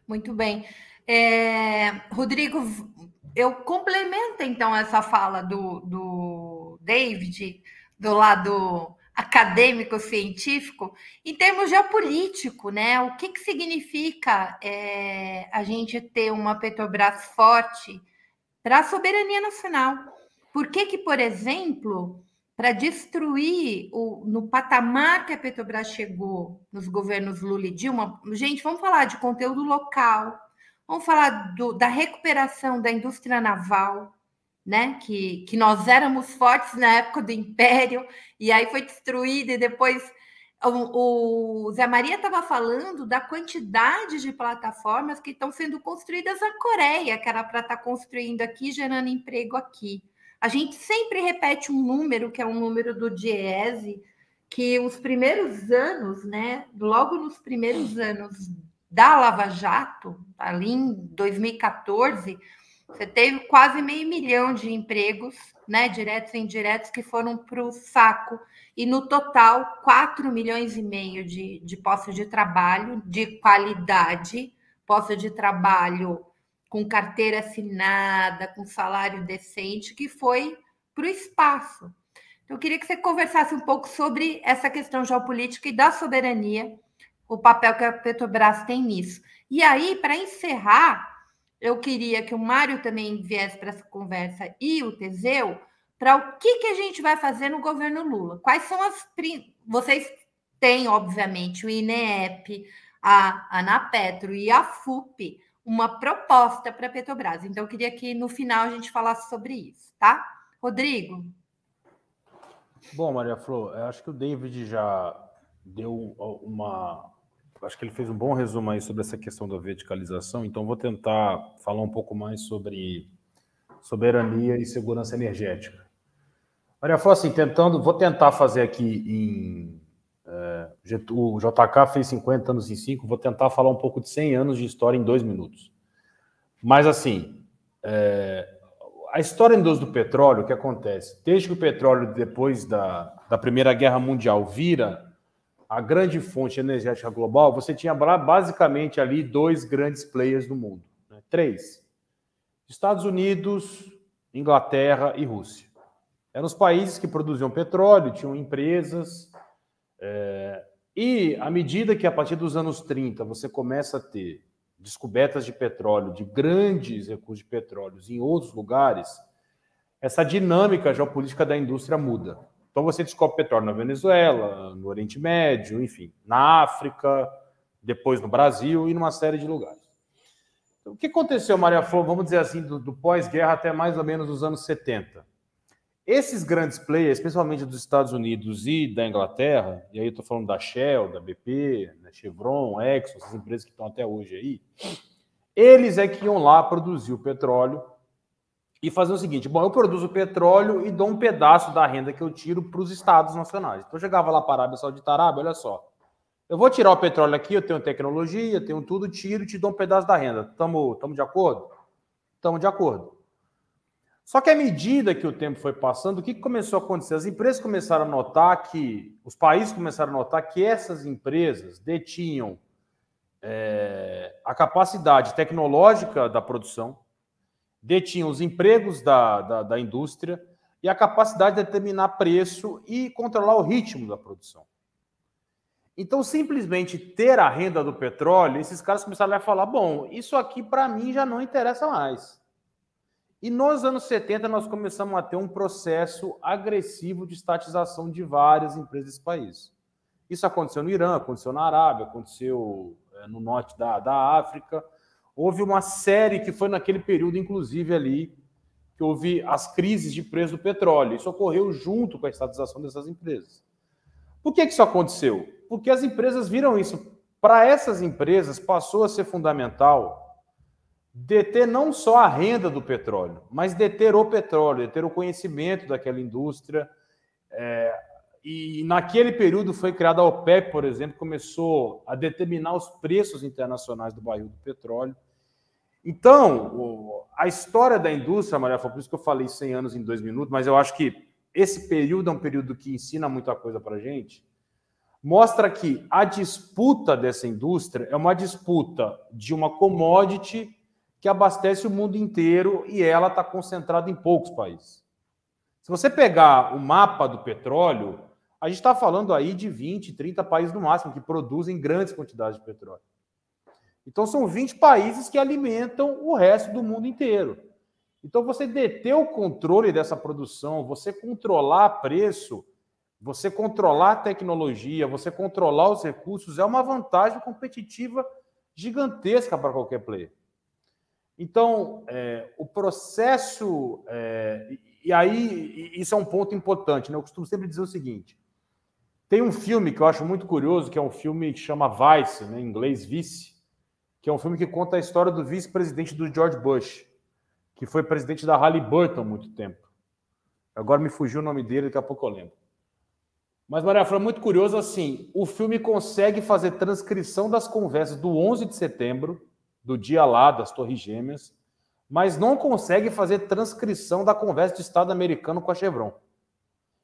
Muito bem. Rodrigo, eu complemento, então, essa fala do David, do lado acadêmico-científico, em termos geopolítico, né? O que significa a gente ter uma Petrobras forte para a soberania nacional? Por que, por exemplo, para destruir no patamar que a Petrobras chegou nos governos Lula e Dilma, gente, vamos falar de conteúdo local, vamos falar da recuperação da indústria naval, né? Que nós éramos fortes na época do Império, e aí foi destruída, e depois o Zé Maria estava falando da quantidade de plataformas que estão sendo construídas na Coreia, que era para estar construindo aqui, gerando emprego aqui. A gente sempre repete um número, que é um número do Diese, que os primeiros anos, né, logo nos primeiros anos da Lava Jato, ali em 2014, você teve quase 500 mil de empregos, né, diretos e indiretos, que foram para o saco. E, no total, 4,5 milhões de postos de trabalho de qualidade, postos de trabalho com carteira assinada, com salário decente, que foi para o espaço. Então, eu queria que você conversasse um pouco sobre essa questão geopolítica e da soberania, o papel que a Petrobras tem nisso. E aí, para encerrar, eu queria que o Mário também viesse para essa conversa e o Teseu, para o que a gente vai fazer no governo Lula. Quais são as... Vocês têm, obviamente, o INEP, a Anapetro e a FUP, uma proposta para a Petrobras. Então, eu queria que no final a gente falasse sobre isso, tá? Rodrigo?
Bom, Maria Flor, eu acho que o David já deu acho que ele fez um bom resumo aí sobre essa questão da verticalização, então vou tentar falar um pouco mais sobre soberania e segurança energética. Maria Flor, assim, vou tentar fazer aqui o JK fez 50 anos em 5, vou tentar falar um pouco de 100 anos de história em 2 minutos. Mas, assim, a história do petróleo, o que acontece? Desde que o petróleo, depois da Primeira Guerra Mundial, vira a grande fonte energética global, você tinha basicamente ali 2 grandes players do mundo. 3. Estados Unidos, Inglaterra e Rússia. Eram os países que produziam petróleo, tinham empresas, e à medida que a partir dos anos 30 você começa a ter descobertas de petróleo, de grandes recursos de petróleo em outros lugares, essa dinâmica geopolítica da indústria muda. Então você descobre petróleo na Venezuela, no Oriente Médio, enfim, na África, depois no Brasil e numa série de lugares. Então, o que aconteceu, Maria Flor, vamos dizer assim, do pós-guerra até mais ou menos os anos 70? Esses grandes players, especialmente dos Estados Unidos e da Inglaterra, e aí eu estou falando da Shell, da BP, da Chevron, Exxon, essas empresas que estão até hoje aí, eles é que iam lá produzir o petróleo e fazer o seguinte: bom, eu produzo petróleo e dou um pedaço da renda que eu tiro para os estados nacionais. Então eu chegava lá para a Arábia Saudita, olha só, eu vou tirar o petróleo aqui, eu tenho tecnologia, tenho tudo, tiro e te dou um pedaço da renda. Estamos de acordo? Estamos de acordo. Só que à medida que o tempo foi passando, o que começou a acontecer? As empresas começaram a notar que, os países começaram a notar que essas empresas detinham a capacidade tecnológica da produção, detinham os empregos da indústria e a capacidade de determinar preço e controlar o ritmo da produção. Então, simplesmente ter a renda do petróleo, esses caras começaram a falar, bom, isso aqui para mim já não interessa mais. E nos anos 70 nós começamos a ter um processo agressivo de estatização de várias empresas desse país. Isso aconteceu no Irã, aconteceu na Arábia, aconteceu no norte da África. Houve uma série que foi naquele período, inclusive, ali, que houve as crises de preço do petróleo. Isso ocorreu junto com a estatização dessas empresas. Por que isso aconteceu? Porque as empresas viram isso. Para essas empresas, passou a ser fundamental deter não só a renda do petróleo, mas deter o petróleo, deter o conhecimento daquela indústria. E naquele período foi criada a OPEP, por exemplo, começou a determinar os preços internacionais do barril do petróleo. Então, a história da indústria, Maria Flor, por isso que eu falei 100 anos em 2 minutos, mas eu acho que esse período é um período que ensina muita coisa para a gente, mostra que a disputa dessa indústria é uma disputa de uma commodity que abastece o mundo inteiro e ela está concentrada em poucos países. Se você pegar o mapa do petróleo, a gente está falando aí de 20, 30 países no máximo que produzem grandes quantidades de petróleo. Então, são 20 países que alimentam o resto do mundo inteiro. Então, você deter o controle dessa produção, você controlar preço, você controlar a tecnologia, você controlar os recursos, é uma vantagem competitiva gigantesca para qualquer player. Então, o processo... e aí, isso é um ponto importante, né? Eu costumo sempre dizer o seguinte: tem um filme que eu acho muito curioso, que é um filme que chama Vice, né, em inglês Vice, que é um filme que conta a história do vice-presidente do George Bush, que foi presidente da Halliburton há muito tempo. Agora me fugiu o nome dele, daqui a pouco eu lembro. Mas, Maria, foi muito curioso, assim, o filme consegue fazer transcrição das conversas do 11 de setembro, do dia lá das Torres Gêmeas, mas não consegue fazer transcrição da conversa de Estado americano com a Chevron.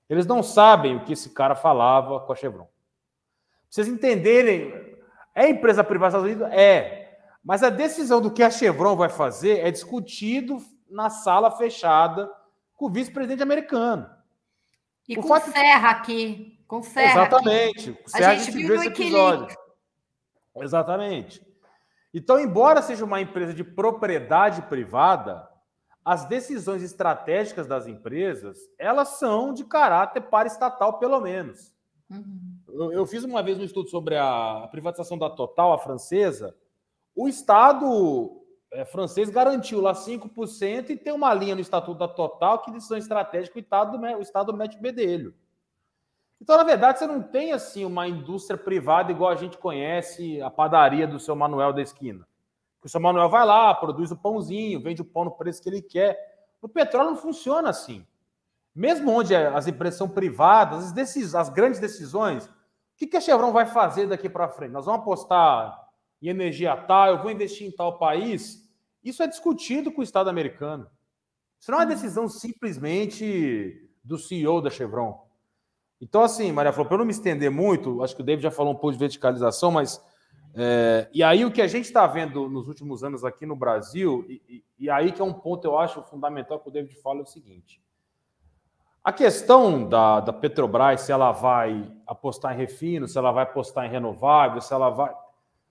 Eles não sabem o que esse cara falava com a Chevron. Pra vocês entenderem, é empresa privada dos Estados Unidos? É. Mas a decisão do que a Chevron vai fazer é discutido na sala fechada com o vice-presidente americano.
E com o Serra aqui. Com o Serra
exatamente.
Aqui.
O Serra,
a gente viu esse episódio.
Exatamente. Então, embora seja uma empresa de propriedade privada, as decisões estratégicas das empresas, elas são de caráter paraestatal, pelo menos. Uhum. Eu fiz uma vez um estudo sobre a privatização da Total, a francesa. O Estado francês garantiu lá 5% e tem uma linha no Estatuto da Total que decisão estratégica o Estado mete o bedelho. Então, na verdade, você não tem assim uma indústria privada igual a gente conhece a padaria do seu Manuel da esquina. O seu Manuel vai lá, produz o pãozinho, vende o pão no preço que ele quer. No petróleo não funciona assim. Mesmo onde as empresas são privadas, as grandes decisões, o que a Chevron vai fazer daqui para frente? Nós vamos apostar em energia tal, eu vou investir em tal país. Isso é discutido com o Estado americano. Isso não é uma decisão simplesmente do CEO da Chevron. Então, assim, Maria Flor, para eu não me estender muito, acho que o David já falou um pouco de verticalização, mas... e aí o que a gente está vendo nos últimos anos aqui no Brasil, e aí que é um ponto, eu acho, fundamental que o David fala, é o seguinte. A questão da Petrobras, se ela vai apostar em refino, se ela vai apostar em renovável, se ela vai...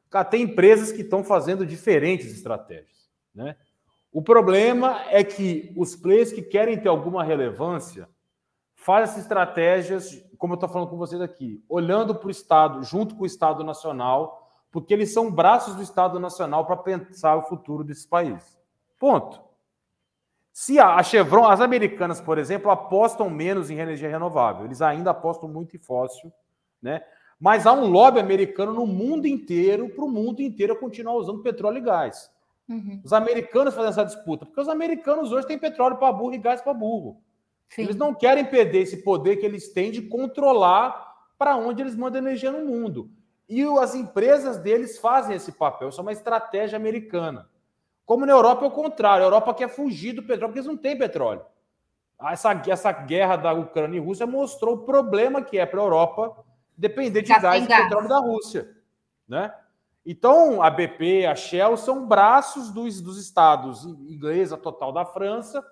Cara, tem empresas que estão fazendo diferentes estratégias, né? O problema é que os players que querem ter alguma relevância fazem essas estratégias, como eu estou falando com vocês aqui, olhando para o Estado, junto com o Estado Nacional, porque eles são braços do Estado Nacional para pensar o futuro desse país. Ponto. Se a Chevron, as americanas, por exemplo, apostam menos em energia renovável, eles ainda apostam muito em fóssil, né? Mas há um lobby americano no mundo inteiro, para o mundo inteiro continuar usando petróleo e gás. Uhum. Os americanos fazem essa disputa, porque os americanos hoje têm petróleo para burro e gás para burro. Sim. Eles não querem perder esse poder que eles têm de controlar para onde eles mandam energia no mundo. E as empresas deles fazem esse papel. Isso é uma estratégia americana. Como na Europa é o contrário. A Europa quer fugir do petróleo porque eles não têm petróleo. Essa guerra da Ucrânia e Rússia mostrou o problema que é para a Europa depender de gás e petróleo da Rússia, né? Então, a BP, a Shell são braços dos estados inglês, a Total da França,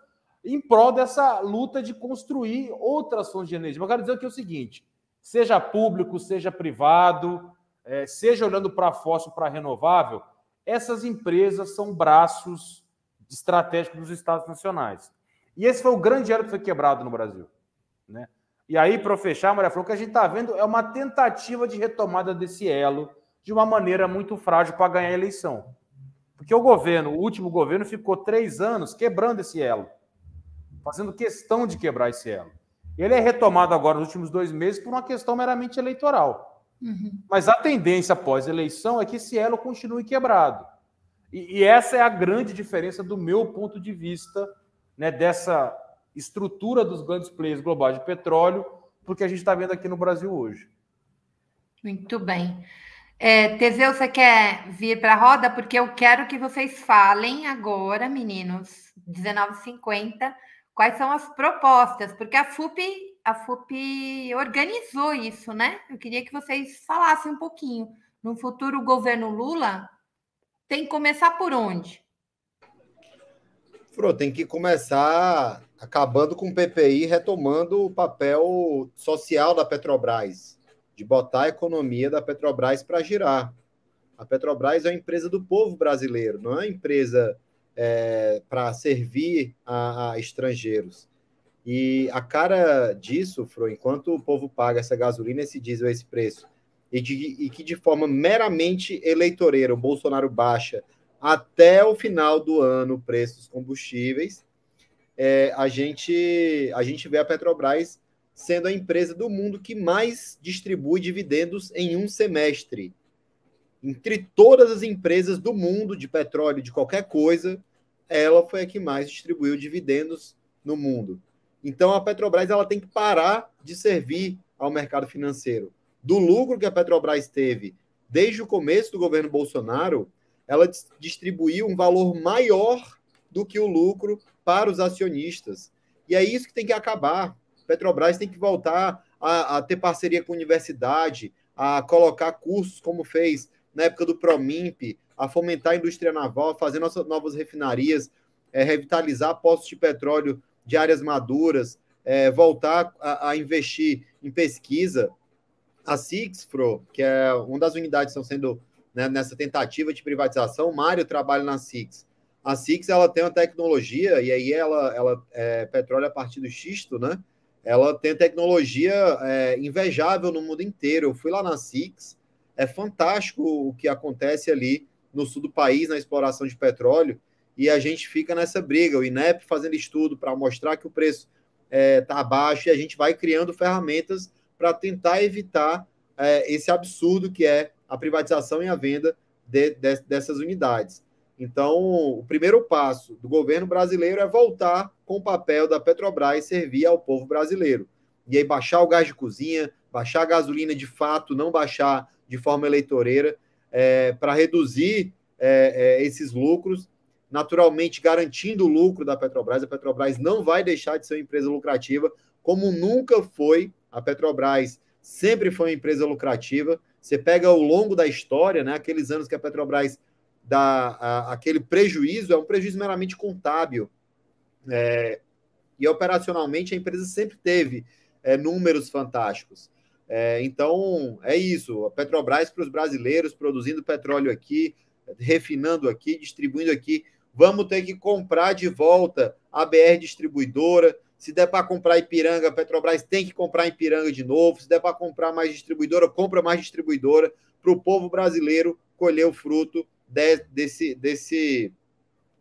em prol dessa luta de construir outras fontes de energia. Mas eu quero dizer que é o seguinte, seja público, seja privado, seja olhando para fóssil, para renovável, essas empresas são braços estratégicos dos estados nacionais. E esse foi o grande elo que foi quebrado no Brasil, né? E aí, para fechar, Maria Flor, o que a gente está vendo é uma tentativa de retomada desse elo de uma maneira muito frágil para ganhar a eleição. Porque o último governo, ficou 3 anos quebrando esse elo, fazendo questão de quebrar esse elo. Ele é retomado agora nos últimos 2 meses por uma questão meramente eleitoral. Uhum. Mas a tendência após a eleição é que esse elo continue quebrado. E essa é a grande diferença do meu ponto de vista, né, dessa estrutura dos grandes players globais de petróleo, porque a gente está vendo aqui no Brasil hoje.
Muito bem. Teseu, você quer vir para a roda? Porque eu quero que vocês falem agora, meninos, 19h50, quais são as propostas, porque a FUP organizou isso, né? Eu queria que vocês falassem um pouquinho. No futuro governo Lula, tem que começar por onde?
Fro, tem que começar acabando com o PPI, retomando o papel social da Petrobras, de botar a economia da Petrobras para girar. A Petrobras é uma empresa do povo brasileiro, não é uma empresa para servir a estrangeiros. E a cara disso, Fro, enquanto o povo paga essa gasolina, esse diesel, esse preço, e que de forma meramente eleitoreira o Bolsonaro baixa até o final do ano o preço dos combustíveis, a gente vê a Petrobras sendo a empresa do mundo que mais distribui dividendos em um semestre. Entre todas as empresas do mundo de petróleo, de qualquer coisa, ela foi a que mais distribuiu dividendos no mundo. Então, a Petrobras ela tem que parar de servir ao mercado financeiro. Do lucro que a Petrobras teve desde o começo do governo Bolsonaro, ela distribuiu um valor maior do que o lucro para os acionistas. E é isso que tem que acabar. Petrobras tem que voltar a ter parceria com a universidade, a colocar cursos como fez na época do Promimp, a fomentar a indústria naval, a fazer nossas novas refinarias, revitalizar poços de petróleo de áreas maduras, voltar a investir em pesquisa. A SIX, Fro, que é uma das unidades que estão sendo, né, nessa tentativa de privatização, o Mário trabalha na SIX. A SIX, ela tem uma tecnologia, e aí ela é petróleo a partir do xisto, né? Ela tem tecnologia invejável no mundo inteiro. Eu fui lá na SIX, é fantástico o que acontece ali no sul do país, na exploração de petróleo, e a gente fica nessa briga, o INEP fazendo estudo para mostrar que o preço está abaixo, e a gente vai criando ferramentas para tentar evitar esse absurdo que é a privatização e a venda dessas unidades. Então, o primeiro passo do governo brasileiro é voltar com o papel da Petrobras servir ao povo brasileiro. E aí baixar o gás de cozinha, baixar a gasolina de fato, não baixar de forma eleitoreira, para reduzir esses lucros, naturalmente garantindo o lucro da Petrobras. A Petrobras não vai deixar de ser uma empresa lucrativa, como nunca foi. A Petrobras sempre foi uma empresa lucrativa. Você pega ao longo da história, né, aqueles anos que a Petrobras dá aquele prejuízo, é um prejuízo meramente contábil. E operacionalmente a empresa sempre teve números fantásticos. Então, é isso. A Petrobras para os brasileiros, produzindo petróleo aqui, refinando aqui, distribuindo aqui. Vamos ter que comprar de volta a BR Distribuidora. Se der para comprar Ipiranga, a Petrobras tem que comprar Ipiranga de novo. Se der para comprar mais distribuidora, compra mais distribuidora, para o povo brasileiro colher o fruto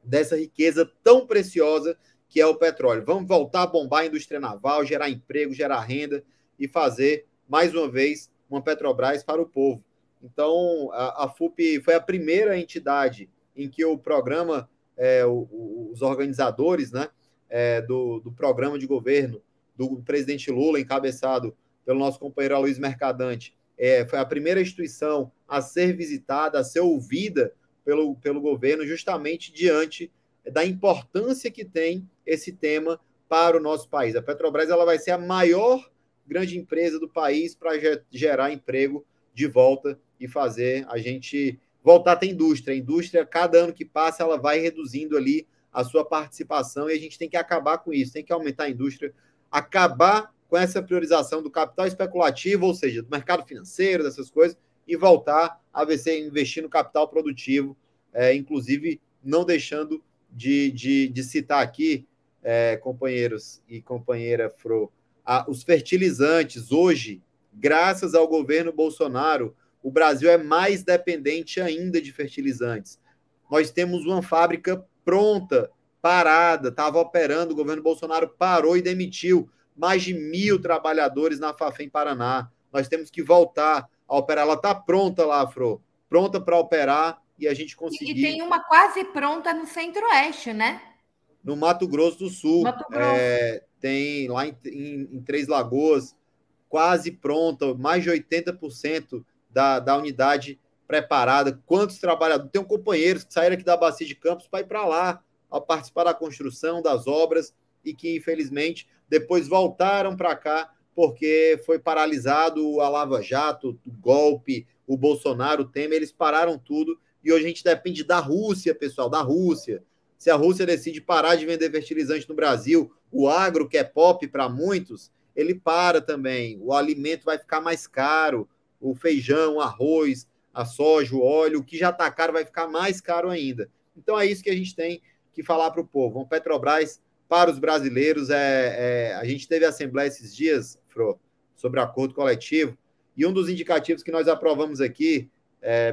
dessa riqueza tão preciosa que é o petróleo. Vamos voltar a bombar a indústria naval, gerar emprego, gerar renda e fazer, mais uma vez, uma Petrobras para o povo. Então, a FUP foi a primeira entidade em que o programa, os organizadores, né, do programa de governo do presidente Lula, encabeçado pelo nosso companheiro Aloysio Mercadante, foi a primeira instituição a ser visitada, a ser ouvida pelo governo, justamente diante da importância que tem esse tema para o nosso país. A Petrobras ela vai ser a maior grande empresa do país para gerar emprego de volta e fazer a gente voltar a ter indústria. A indústria, cada ano que passa, ela vai reduzindo ali a sua participação e a gente tem que acabar com isso, tem que aumentar a indústria, acabar com essa priorização do capital especulativo, ou seja, do mercado financeiro, dessas coisas, e voltar a investir no capital produtivo, inclusive não deixando de citar aqui, companheiros e companheira Fro, os fertilizantes. Hoje, graças ao governo Bolsonaro, o Brasil é mais dependente ainda de fertilizantes. Nós temos uma fábrica pronta, parada, estava operando, o governo Bolsonaro parou e demitiu mais de 1.000 trabalhadores na Fafem Paraná. Nós temos que voltar a operar. Ela está pronta lá, Fro, pronta para operar e a gente conseguir...
E tem uma quase pronta no Centro-Oeste, né?
No Mato Grosso do Sul.
Mato Grosso.
Tem lá em Três Lagoas, quase pronta, mais de 80% da unidade preparada. Quantos trabalhadores? Tem companheiros que saíram aqui da Bacia de Campos para ir para lá, a participar da construção, das obras, e que, infelizmente, depois voltaram para cá porque foi paralisado a Lava Jato, o golpe, o Bolsonaro, o Temer, eles pararam tudo, e hoje a gente depende da Rússia, pessoal, da Rússia. Se a Rússia decide parar de vender fertilizante no Brasil, o agro, que é pop para muitos, ele para também. O alimento vai ficar mais caro, o feijão, o arroz, a soja, o óleo, o que já está caro vai ficar mais caro ainda. Então é isso que a gente tem que falar para o povo. Uma Petrobras para os brasileiros. A gente teve assembleia esses dias, Fro, sobre acordo coletivo, e um dos indicativos que nós aprovamos aqui,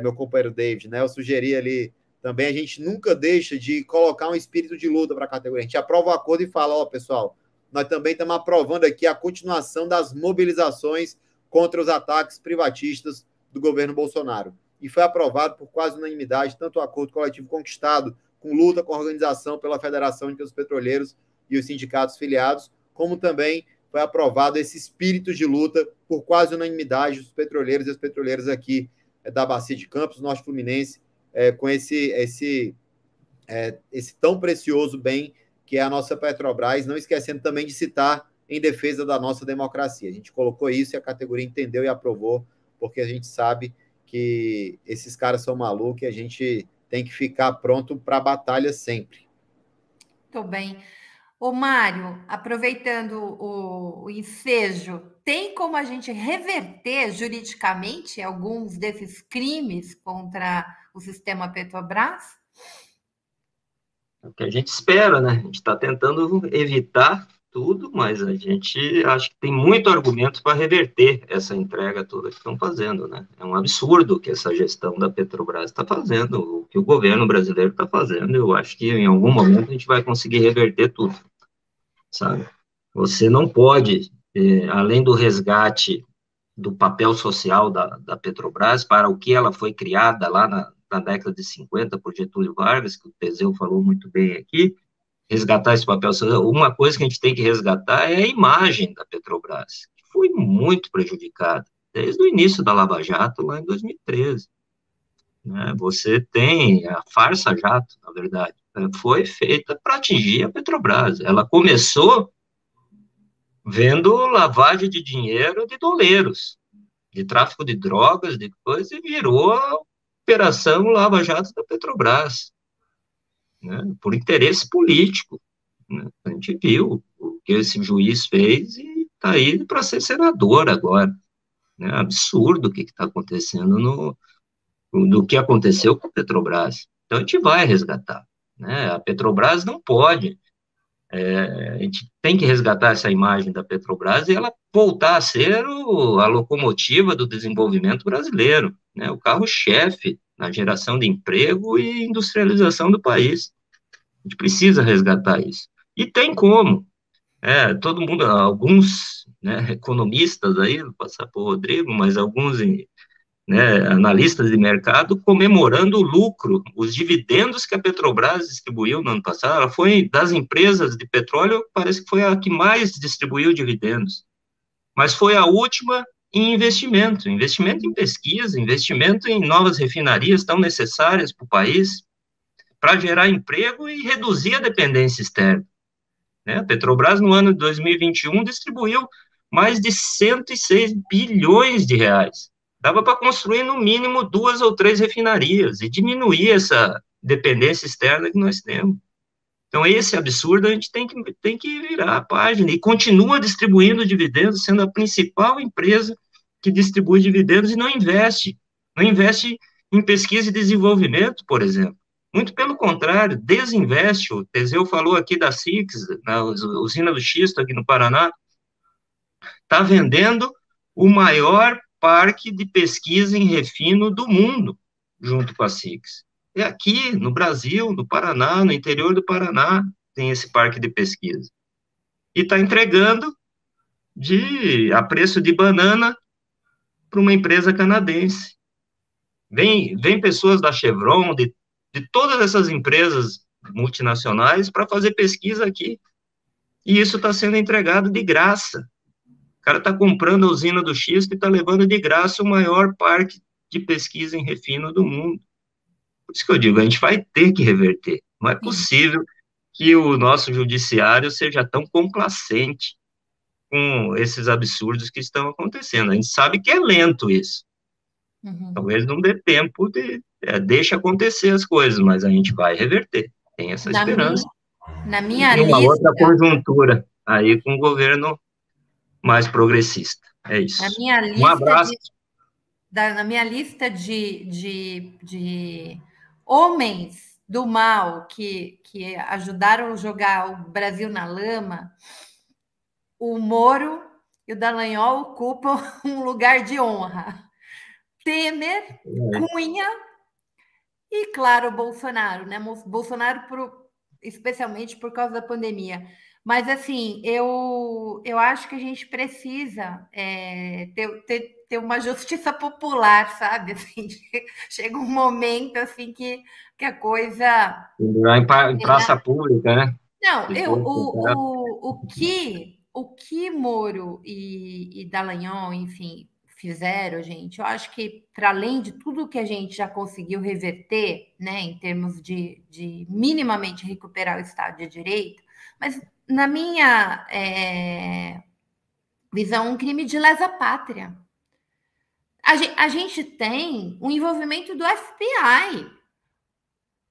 meu companheiro David, né, eu sugeri ali também, a gente nunca deixa de colocar um espírito de luta para a categoria. A gente aprova o acordo e fala, pessoal, nós também estamos aprovando aqui a continuação das mobilizações contra os ataques privatistas do governo Bolsonaro. E foi aprovado por quase unanimidade, tanto o acordo coletivo conquistado com luta com a organização pela Federação Única dos Petroleiros e os sindicatos filiados, como também foi aprovado esse espírito de luta por quase unanimidade dos petroleiros e as petroleiras aqui da Bacia de Campos, Norte Fluminense, com esse tão precioso bem que é a nossa Petrobras, não esquecendo também de citar em defesa da nossa democracia. A gente colocou isso e a categoria entendeu e aprovou, porque a gente sabe que esses caras são malucos e a gente tem que ficar pronto para a batalha sempre.
Muito bem. Ô, Mário, aproveitando o ensejo, tem como a gente reverter juridicamente alguns desses crimes contra o sistema Petrobras?
É o que a gente espera, né? A gente está tentando evitar tudo, mas a gente acha que tem muito argumento para reverter essa entrega toda que estão fazendo, né? É um absurdo que essa gestão da Petrobras está fazendo, o que o governo brasileiro está fazendo. Eu acho que em algum momento a gente vai conseguir reverter tudo, sabe? Você não pode, além do resgate do papel social da Petrobras para o que ela foi criada lá na década de 50 por Getúlio Vargas, que o Teseu falou muito bem aqui, resgatar esse papel social. Uma coisa que a gente tem que resgatar é a imagem da Petrobras, que foi muito prejudicada desde o início da Lava Jato, lá em 2013. Né? Você tem a farsa jato, na verdade, foi feita para atingir a Petrobras. Ela começou vendo lavagem de dinheiro de doleiros, de tráfico de drogas, de coisas, e virou a Operação Lava Jato da Petrobras, né? Por interesse político. Né? A gente viu o que esse juiz fez e está aí para ser senador agora. Né? Absurdo o que está acontecendo do que aconteceu com a Petrobras. Então, a gente vai resgatar. Né? A Petrobras não pode. A gente tem que resgatar essa imagem da Petrobras e ela voltar a ser a locomotiva do desenvolvimento brasileiro, né? O carro-chefe na geração de emprego e industrialização do país. A gente precisa resgatar isso. E tem como. Todo mundo, alguns, né, economistas aí, vou passar por Rodrigo, mas alguns, né, analistas de mercado comemorando o lucro, os dividendos que a Petrobras distribuiu no ano passado. Ela foi, das empresas de petróleo, parece que foi a que mais distribuiu dividendos, mas foi a última em investimento em pesquisa, investimento em novas refinarias tão necessárias para o país, para gerar emprego e reduzir a dependência externa. Né? A Petrobras, no ano de 2021, distribuiu mais de 106 bilhões de reais. Dava para construir, no mínimo, 2 ou 3 refinarias e diminuir essa dependência externa que nós temos. Então, esse absurdo a gente tem que virar a página e continua distribuindo dividendos, sendo a principal empresa que distribui dividendos e não investe em pesquisa e desenvolvimento, por exemplo. Muito pelo contrário, desinveste. O Teseu falou aqui da SIX, na usina do xisto aqui no Paraná, está vendendo o maior parque de pesquisa em refino do mundo, junto com a SIX. É aqui, no Brasil, no Paraná, no interior do Paraná, tem esse parque de pesquisa. E está entregando a preço de banana para uma empresa canadense. Vem pessoas da Chevron, de todas essas empresas multinacionais para fazer pesquisa aqui. E isso está sendo entregado de graça. O cara está comprando a usina do xisto e está levando de graça o maior parque de pesquisa em refino do mundo. Por isso que eu digo, a gente vai ter que reverter. Não é possível que o nosso judiciário seja tão complacente com esses absurdos que estão acontecendo. A gente sabe que é lento isso. Talvez não dê tempo deixa acontecer as coisas, mas a gente vai reverter. Tem essa esperança.
Na minha
tem uma
lista,
outra conjuntura aí com o governo mais progressista. É isso.
Na minha lista,
um abraço.
Na minha lista de homens do mal que ajudaram a jogar o Brasil na lama, o Moro e o Dallagnol ocupam um lugar de honra. Temer, Cunha e, claro, Bolsonaro, né? Bolsonaro, especialmente por causa da pandemia. Mas, assim, eu acho que a gente precisa ter uma justiça popular, sabe? Assim, chega um momento, assim, que a coisa...
Em praça pública, né?
Não, o que Moro e Dallagnol, enfim, fizeram, gente, eu acho que, para além de tudo que a gente já conseguiu reverter, né, em termos de minimamente recuperar o Estado de Direito, mas, na minha visão, um crime de lesa pátria. A gente tem um envolvimento do FBI.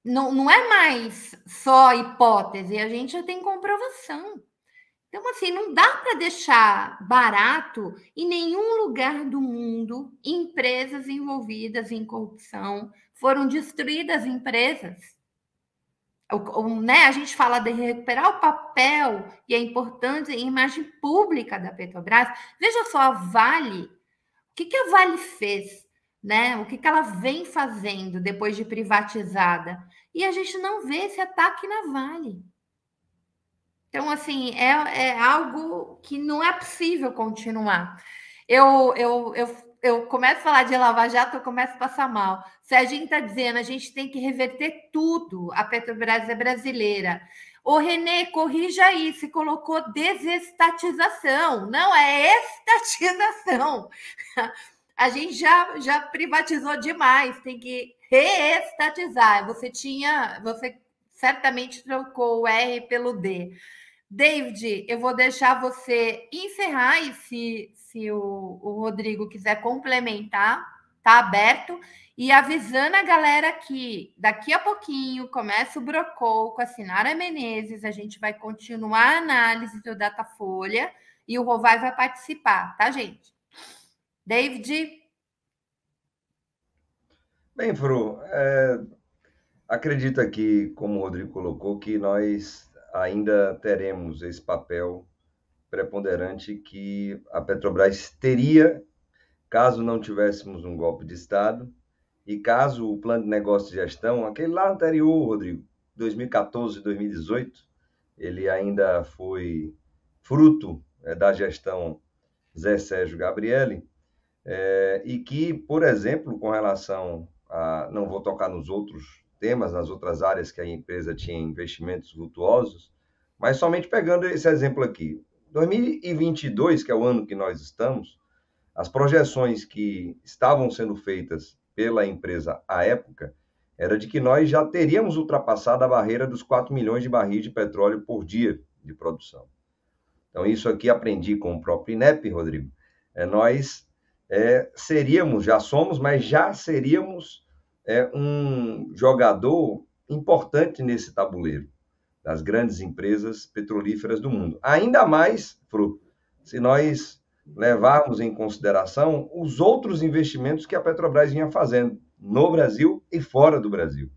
não é mais só hipótese, a gente já tem comprovação. Então, assim, não dá para deixar barato em nenhum lugar do mundo empresas envolvidas em corrupção. Foram destruídas empresas. Né? A gente fala de recuperar o papel e a importância e a imagem pública da Petrobras. Veja só, a Vale, o que a Vale fez? Né? O que ela vem fazendo depois de privatizada? E a gente não vê esse ataque na Vale. Então, assim, é algo que não é possível continuar. Eu começo a falar de Lava Jato, eu começo a passar mal. Serginho está dizendo, a gente tem que reverter tudo. A Petrobras é brasileira. Ô, Renê, corrija aí, se colocou desestatização. Não, é estatização. A gente já privatizou demais, tem que reestatizar. Você certamente trocou o R pelo D. David, eu vou deixar você encerrar e se o Rodrigo quiser complementar, tá aberto. E avisando a galera que daqui a pouquinho começa o Brocol com a Sinara Menezes, a gente vai continuar a análise do Datafolha e o Rovai vai participar, tá, gente? David?
Bem, Fru, acredito aqui, como o Rodrigo colocou, que nós ainda teremos esse papel preponderante que a Petrobras teria caso não tivéssemos um golpe de Estado e caso o plano de negócio de gestão, aquele lá anterior, Rodrigo, 2014, 2018, ele ainda foi fruto da gestão Zé Sérgio Gabrielli, e que, por exemplo, com relação a... Não vou tocar nos outros temas, nas outras áreas que a empresa tinha investimentos vultuosos, mas somente pegando esse exemplo aqui. 2022, que é o ano que nós estamos, as projeções que estavam sendo feitas pela empresa à época era de que nós já teríamos ultrapassado a barreira dos 4 milhões de barris de petróleo por dia de produção. Então, isso aqui aprendi com o próprio INEP, Rodrigo. Nós seríamos, já somos, mas já seríamos um jogador importante nesse tabuleiro das grandes empresas petrolíferas do mundo. Ainda mais, Fru, se nós levarmos em consideração os outros investimentos que a Petrobras vinha fazendo no Brasil e fora do Brasil.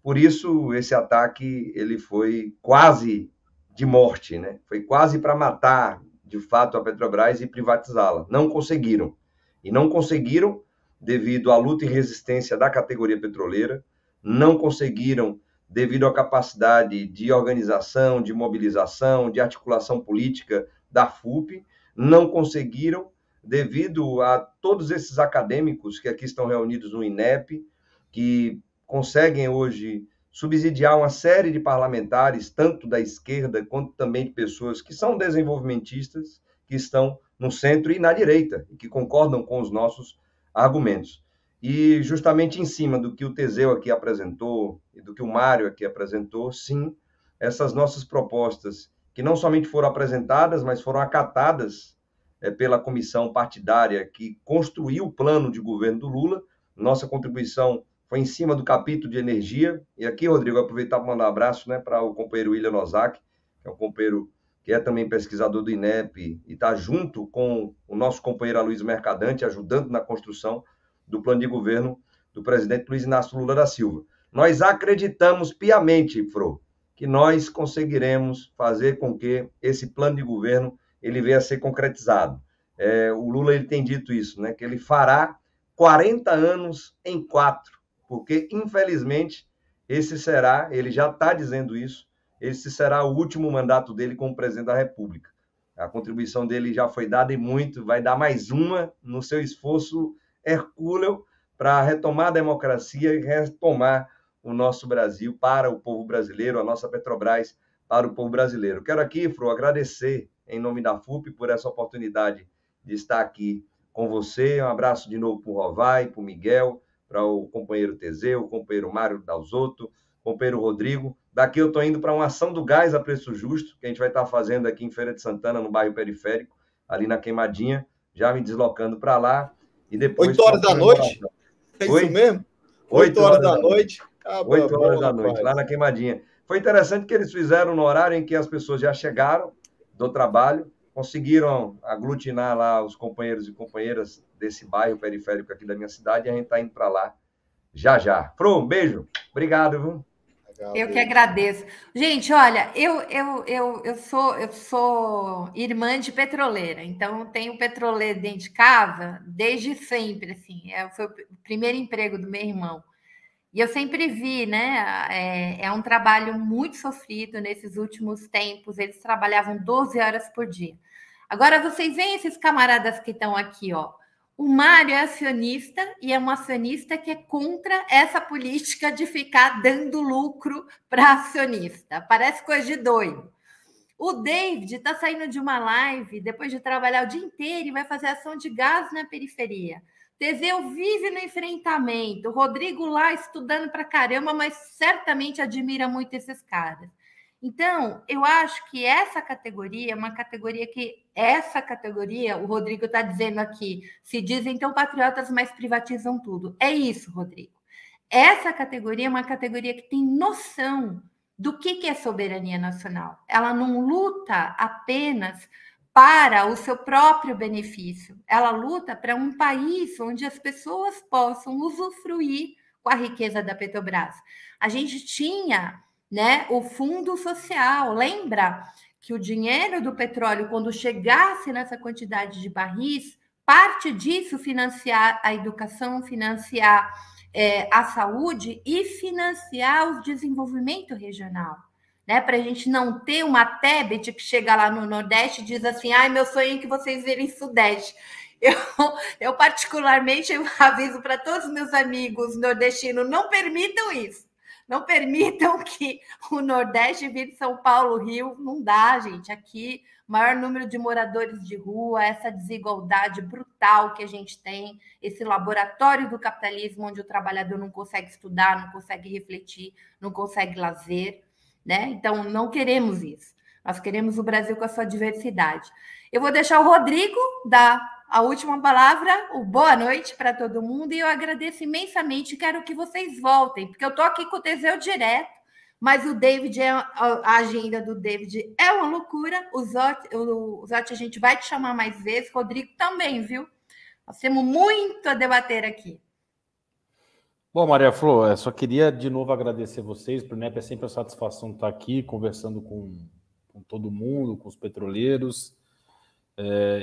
Por isso, esse ataque ele foi quase de morte, né? Foi quase para matar, de fato, a Petrobras e privatizá-la. Não conseguiram. E não conseguiram devido à luta e resistência da categoria petroleira, não conseguiram devido à capacidade de organização, de mobilização, de articulação política da FUP, não conseguiram devido a todos esses acadêmicos que aqui estão reunidos no INEP, que conseguem hoje subsidiar uma série de parlamentares, tanto da esquerda quanto também de pessoas que são desenvolvimentistas, que estão no centro e na direita, e que concordam com os nossos argumentos. E justamente em cima do que o Teseu aqui apresentou e do que o Mário aqui apresentou, sim, essas nossas propostas, que não somente foram apresentadas, mas foram acatadas pela comissão partidária que construiu o plano de governo do Lula. Nossa contribuição foi em cima do capítulo de energia. E aqui, Rodrigo, aproveitar para mandar um abraço, né, para o companheiro William Nozak, que é um companheiro que é também pesquisador do INEP e está junto com o nosso companheiro Aloysio Mercadante, ajudando na construção do plano de governo do presidente Luiz Inácio Lula da Silva. Nós acreditamos piamente, Fro, que nós conseguiremos fazer com que esse plano de governo ele venha a ser concretizado. O Lula ele tem dito isso, né, que ele fará 40 anos em 4, porque, infelizmente, esse será, ele já está dizendo isso, esse será o último mandato dele como presidente da República. A contribuição dele já foi dada e muito, vai dar mais uma no seu esforço hercúleo para retomar a democracia e retomar o nosso Brasil para o povo brasileiro, a nossa Petrobras para o povo brasileiro. Quero aqui, Fro, agradecer em nome da FUP por essa oportunidade de estar aqui com você. Um abraço de novo para o Rovai, para o Miguel, para o companheiro Teseu, o companheiro Mário Dalzotto, companheiro Rodrigo. Daqui eu estou indo para uma ação do gás a preço justo, que a gente vai estar fazendo aqui em Feira de Santana, no bairro Periférico, ali na Queimadinha, já me deslocando para lá. E depois
8 horas da noite? É isso mesmo? 8 horas da noite.
8 horas da noite, lá na Queimadinha. Foi interessante que eles fizeram no horário em que as pessoas já chegaram do trabalho, conseguiram aglutinar lá os companheiros e companheiras desse bairro periférico aqui da minha cidade, e a gente está indo para lá já já. Fro, um beijo. Obrigado, viu?
Eu que agradeço. Gente, olha, eu sou irmã de petroleira, então tenho petroleiro dentro de casa desde sempre, assim. Foi o primeiro emprego do meu irmão. E eu sempre vi, né? É um trabalho muito sofrido nesses últimos tempos. Eles trabalhavam 12 horas por dia. Agora, vocês veem esses camaradas que estão aqui, ó. O Mário é acionista e é um acionista que é contra essa política de ficar dando lucro para acionista. Parece coisa de doido. O David está saindo de uma live depois de trabalhar o dia inteiro e vai fazer ação de gás na periferia. Teseu vive no enfrentamento. O Rodrigo lá estudando para caramba, mas certamente admira muito esses caras. Então, eu acho que essa categoria é uma categoria que... Essa categoria, o Rodrigo está dizendo aqui, se dizem então patriotas, mas privatizam tudo. É isso, Rodrigo. Essa categoria é uma categoria que tem noção do que é soberania nacional. Ela não luta apenas para o seu próprio benefício. Ela luta para um país onde as pessoas possam usufruir com a riqueza da Petrobras. A gente tinha, né, o fundo social. Lembra que o dinheiro do petróleo, quando chegasse nessa quantidade de barris, parte disso financiar a educação, financiar a saúde e financiar o desenvolvimento regional, né? Para a gente não ter uma Tebet que chega lá no Nordeste e diz assim: ai, meu sonho é que vocês virem Sudeste. Eu particularmente aviso para todos os meus amigos nordestinos: não permitam isso. Não permitam que o Nordeste vire São Paulo, Rio. Não dá, gente. Aqui, maior número de moradores de rua, essa desigualdade brutal que a gente tem, esse laboratório do capitalismo onde o trabalhador não consegue estudar, não consegue refletir, não consegue lazer, né? Então, não queremos isso. Nós queremos o Brasil com a sua diversidade. Eu vou deixar o Rodrigo dar a última palavra, o boa noite para todo mundo, e eu agradeço imensamente, quero que vocês voltem, porque eu estou aqui com o Teseu direto, mas o David, a agenda do David é uma loucura. O Zotti, a gente vai te chamar mais vezes, Rodrigo também, viu? Nós temos muito a debater aqui.
Bom, Maria Flor, só queria de novo agradecer vocês, para o INEP é sempre a satisfação estar aqui, conversando com todo mundo, com os petroleiros,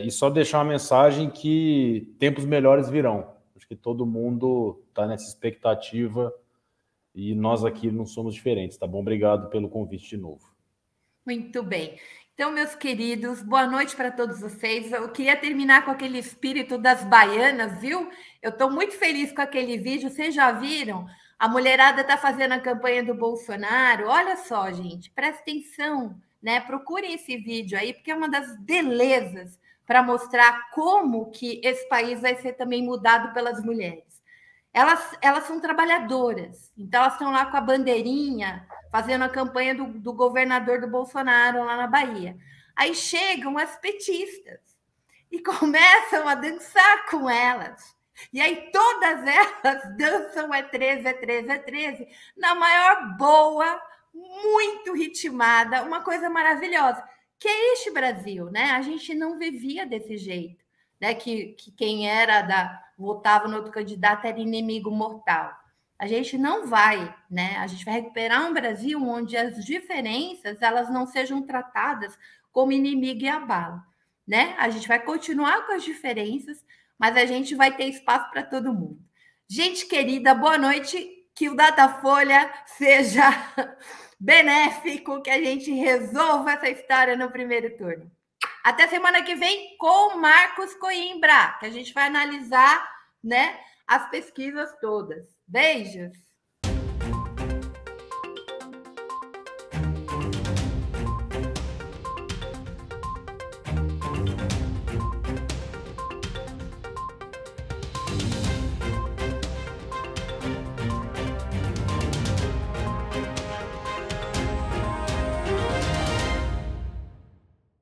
e só deixar uma mensagem que tempos melhores virão. Acho que todo mundo está nessa expectativa e nós aqui não somos diferentes, tá bom? Obrigado pelo convite de novo.
Muito bem. Então, meus queridos, boa noite para todos vocês. Eu queria terminar com aquele espírito das baianas, viu? Eu estou muito feliz com aquele vídeo. Vocês já viram? A mulherada está fazendo a campanha do Bolsonaro. Olha só, gente, presta atenção, né? Procurem esse vídeo aí, porque é uma das belezas para mostrar como que esse país vai ser também mudado pelas mulheres. Elas são trabalhadoras, então elas estão lá com a bandeirinha, fazendo a campanha do governador do Bolsonaro lá na Bahia. Aí chegam as petistas e começam a dançar com elas. E aí todas elas dançam é 13, é 13, é 13, na maior boa, muito ritmada, uma coisa maravilhosa. Que é este Brasil, né? A gente não vivia desse jeito, né? Que quem votava no outro candidato era inimigo mortal. A gente não vai, né? A gente vai recuperar um Brasil onde as diferenças elas não sejam tratadas como inimigo e abalo, né? A gente vai continuar com as diferenças, mas a gente vai ter espaço para todo mundo. Gente querida, boa noite. Que o Datafolha seja benéfico, que a gente resolva essa história no primeiro turno. Até semana que vem com Marcos Coimbra, que a gente vai analisar, né, as pesquisas todas. Beijos!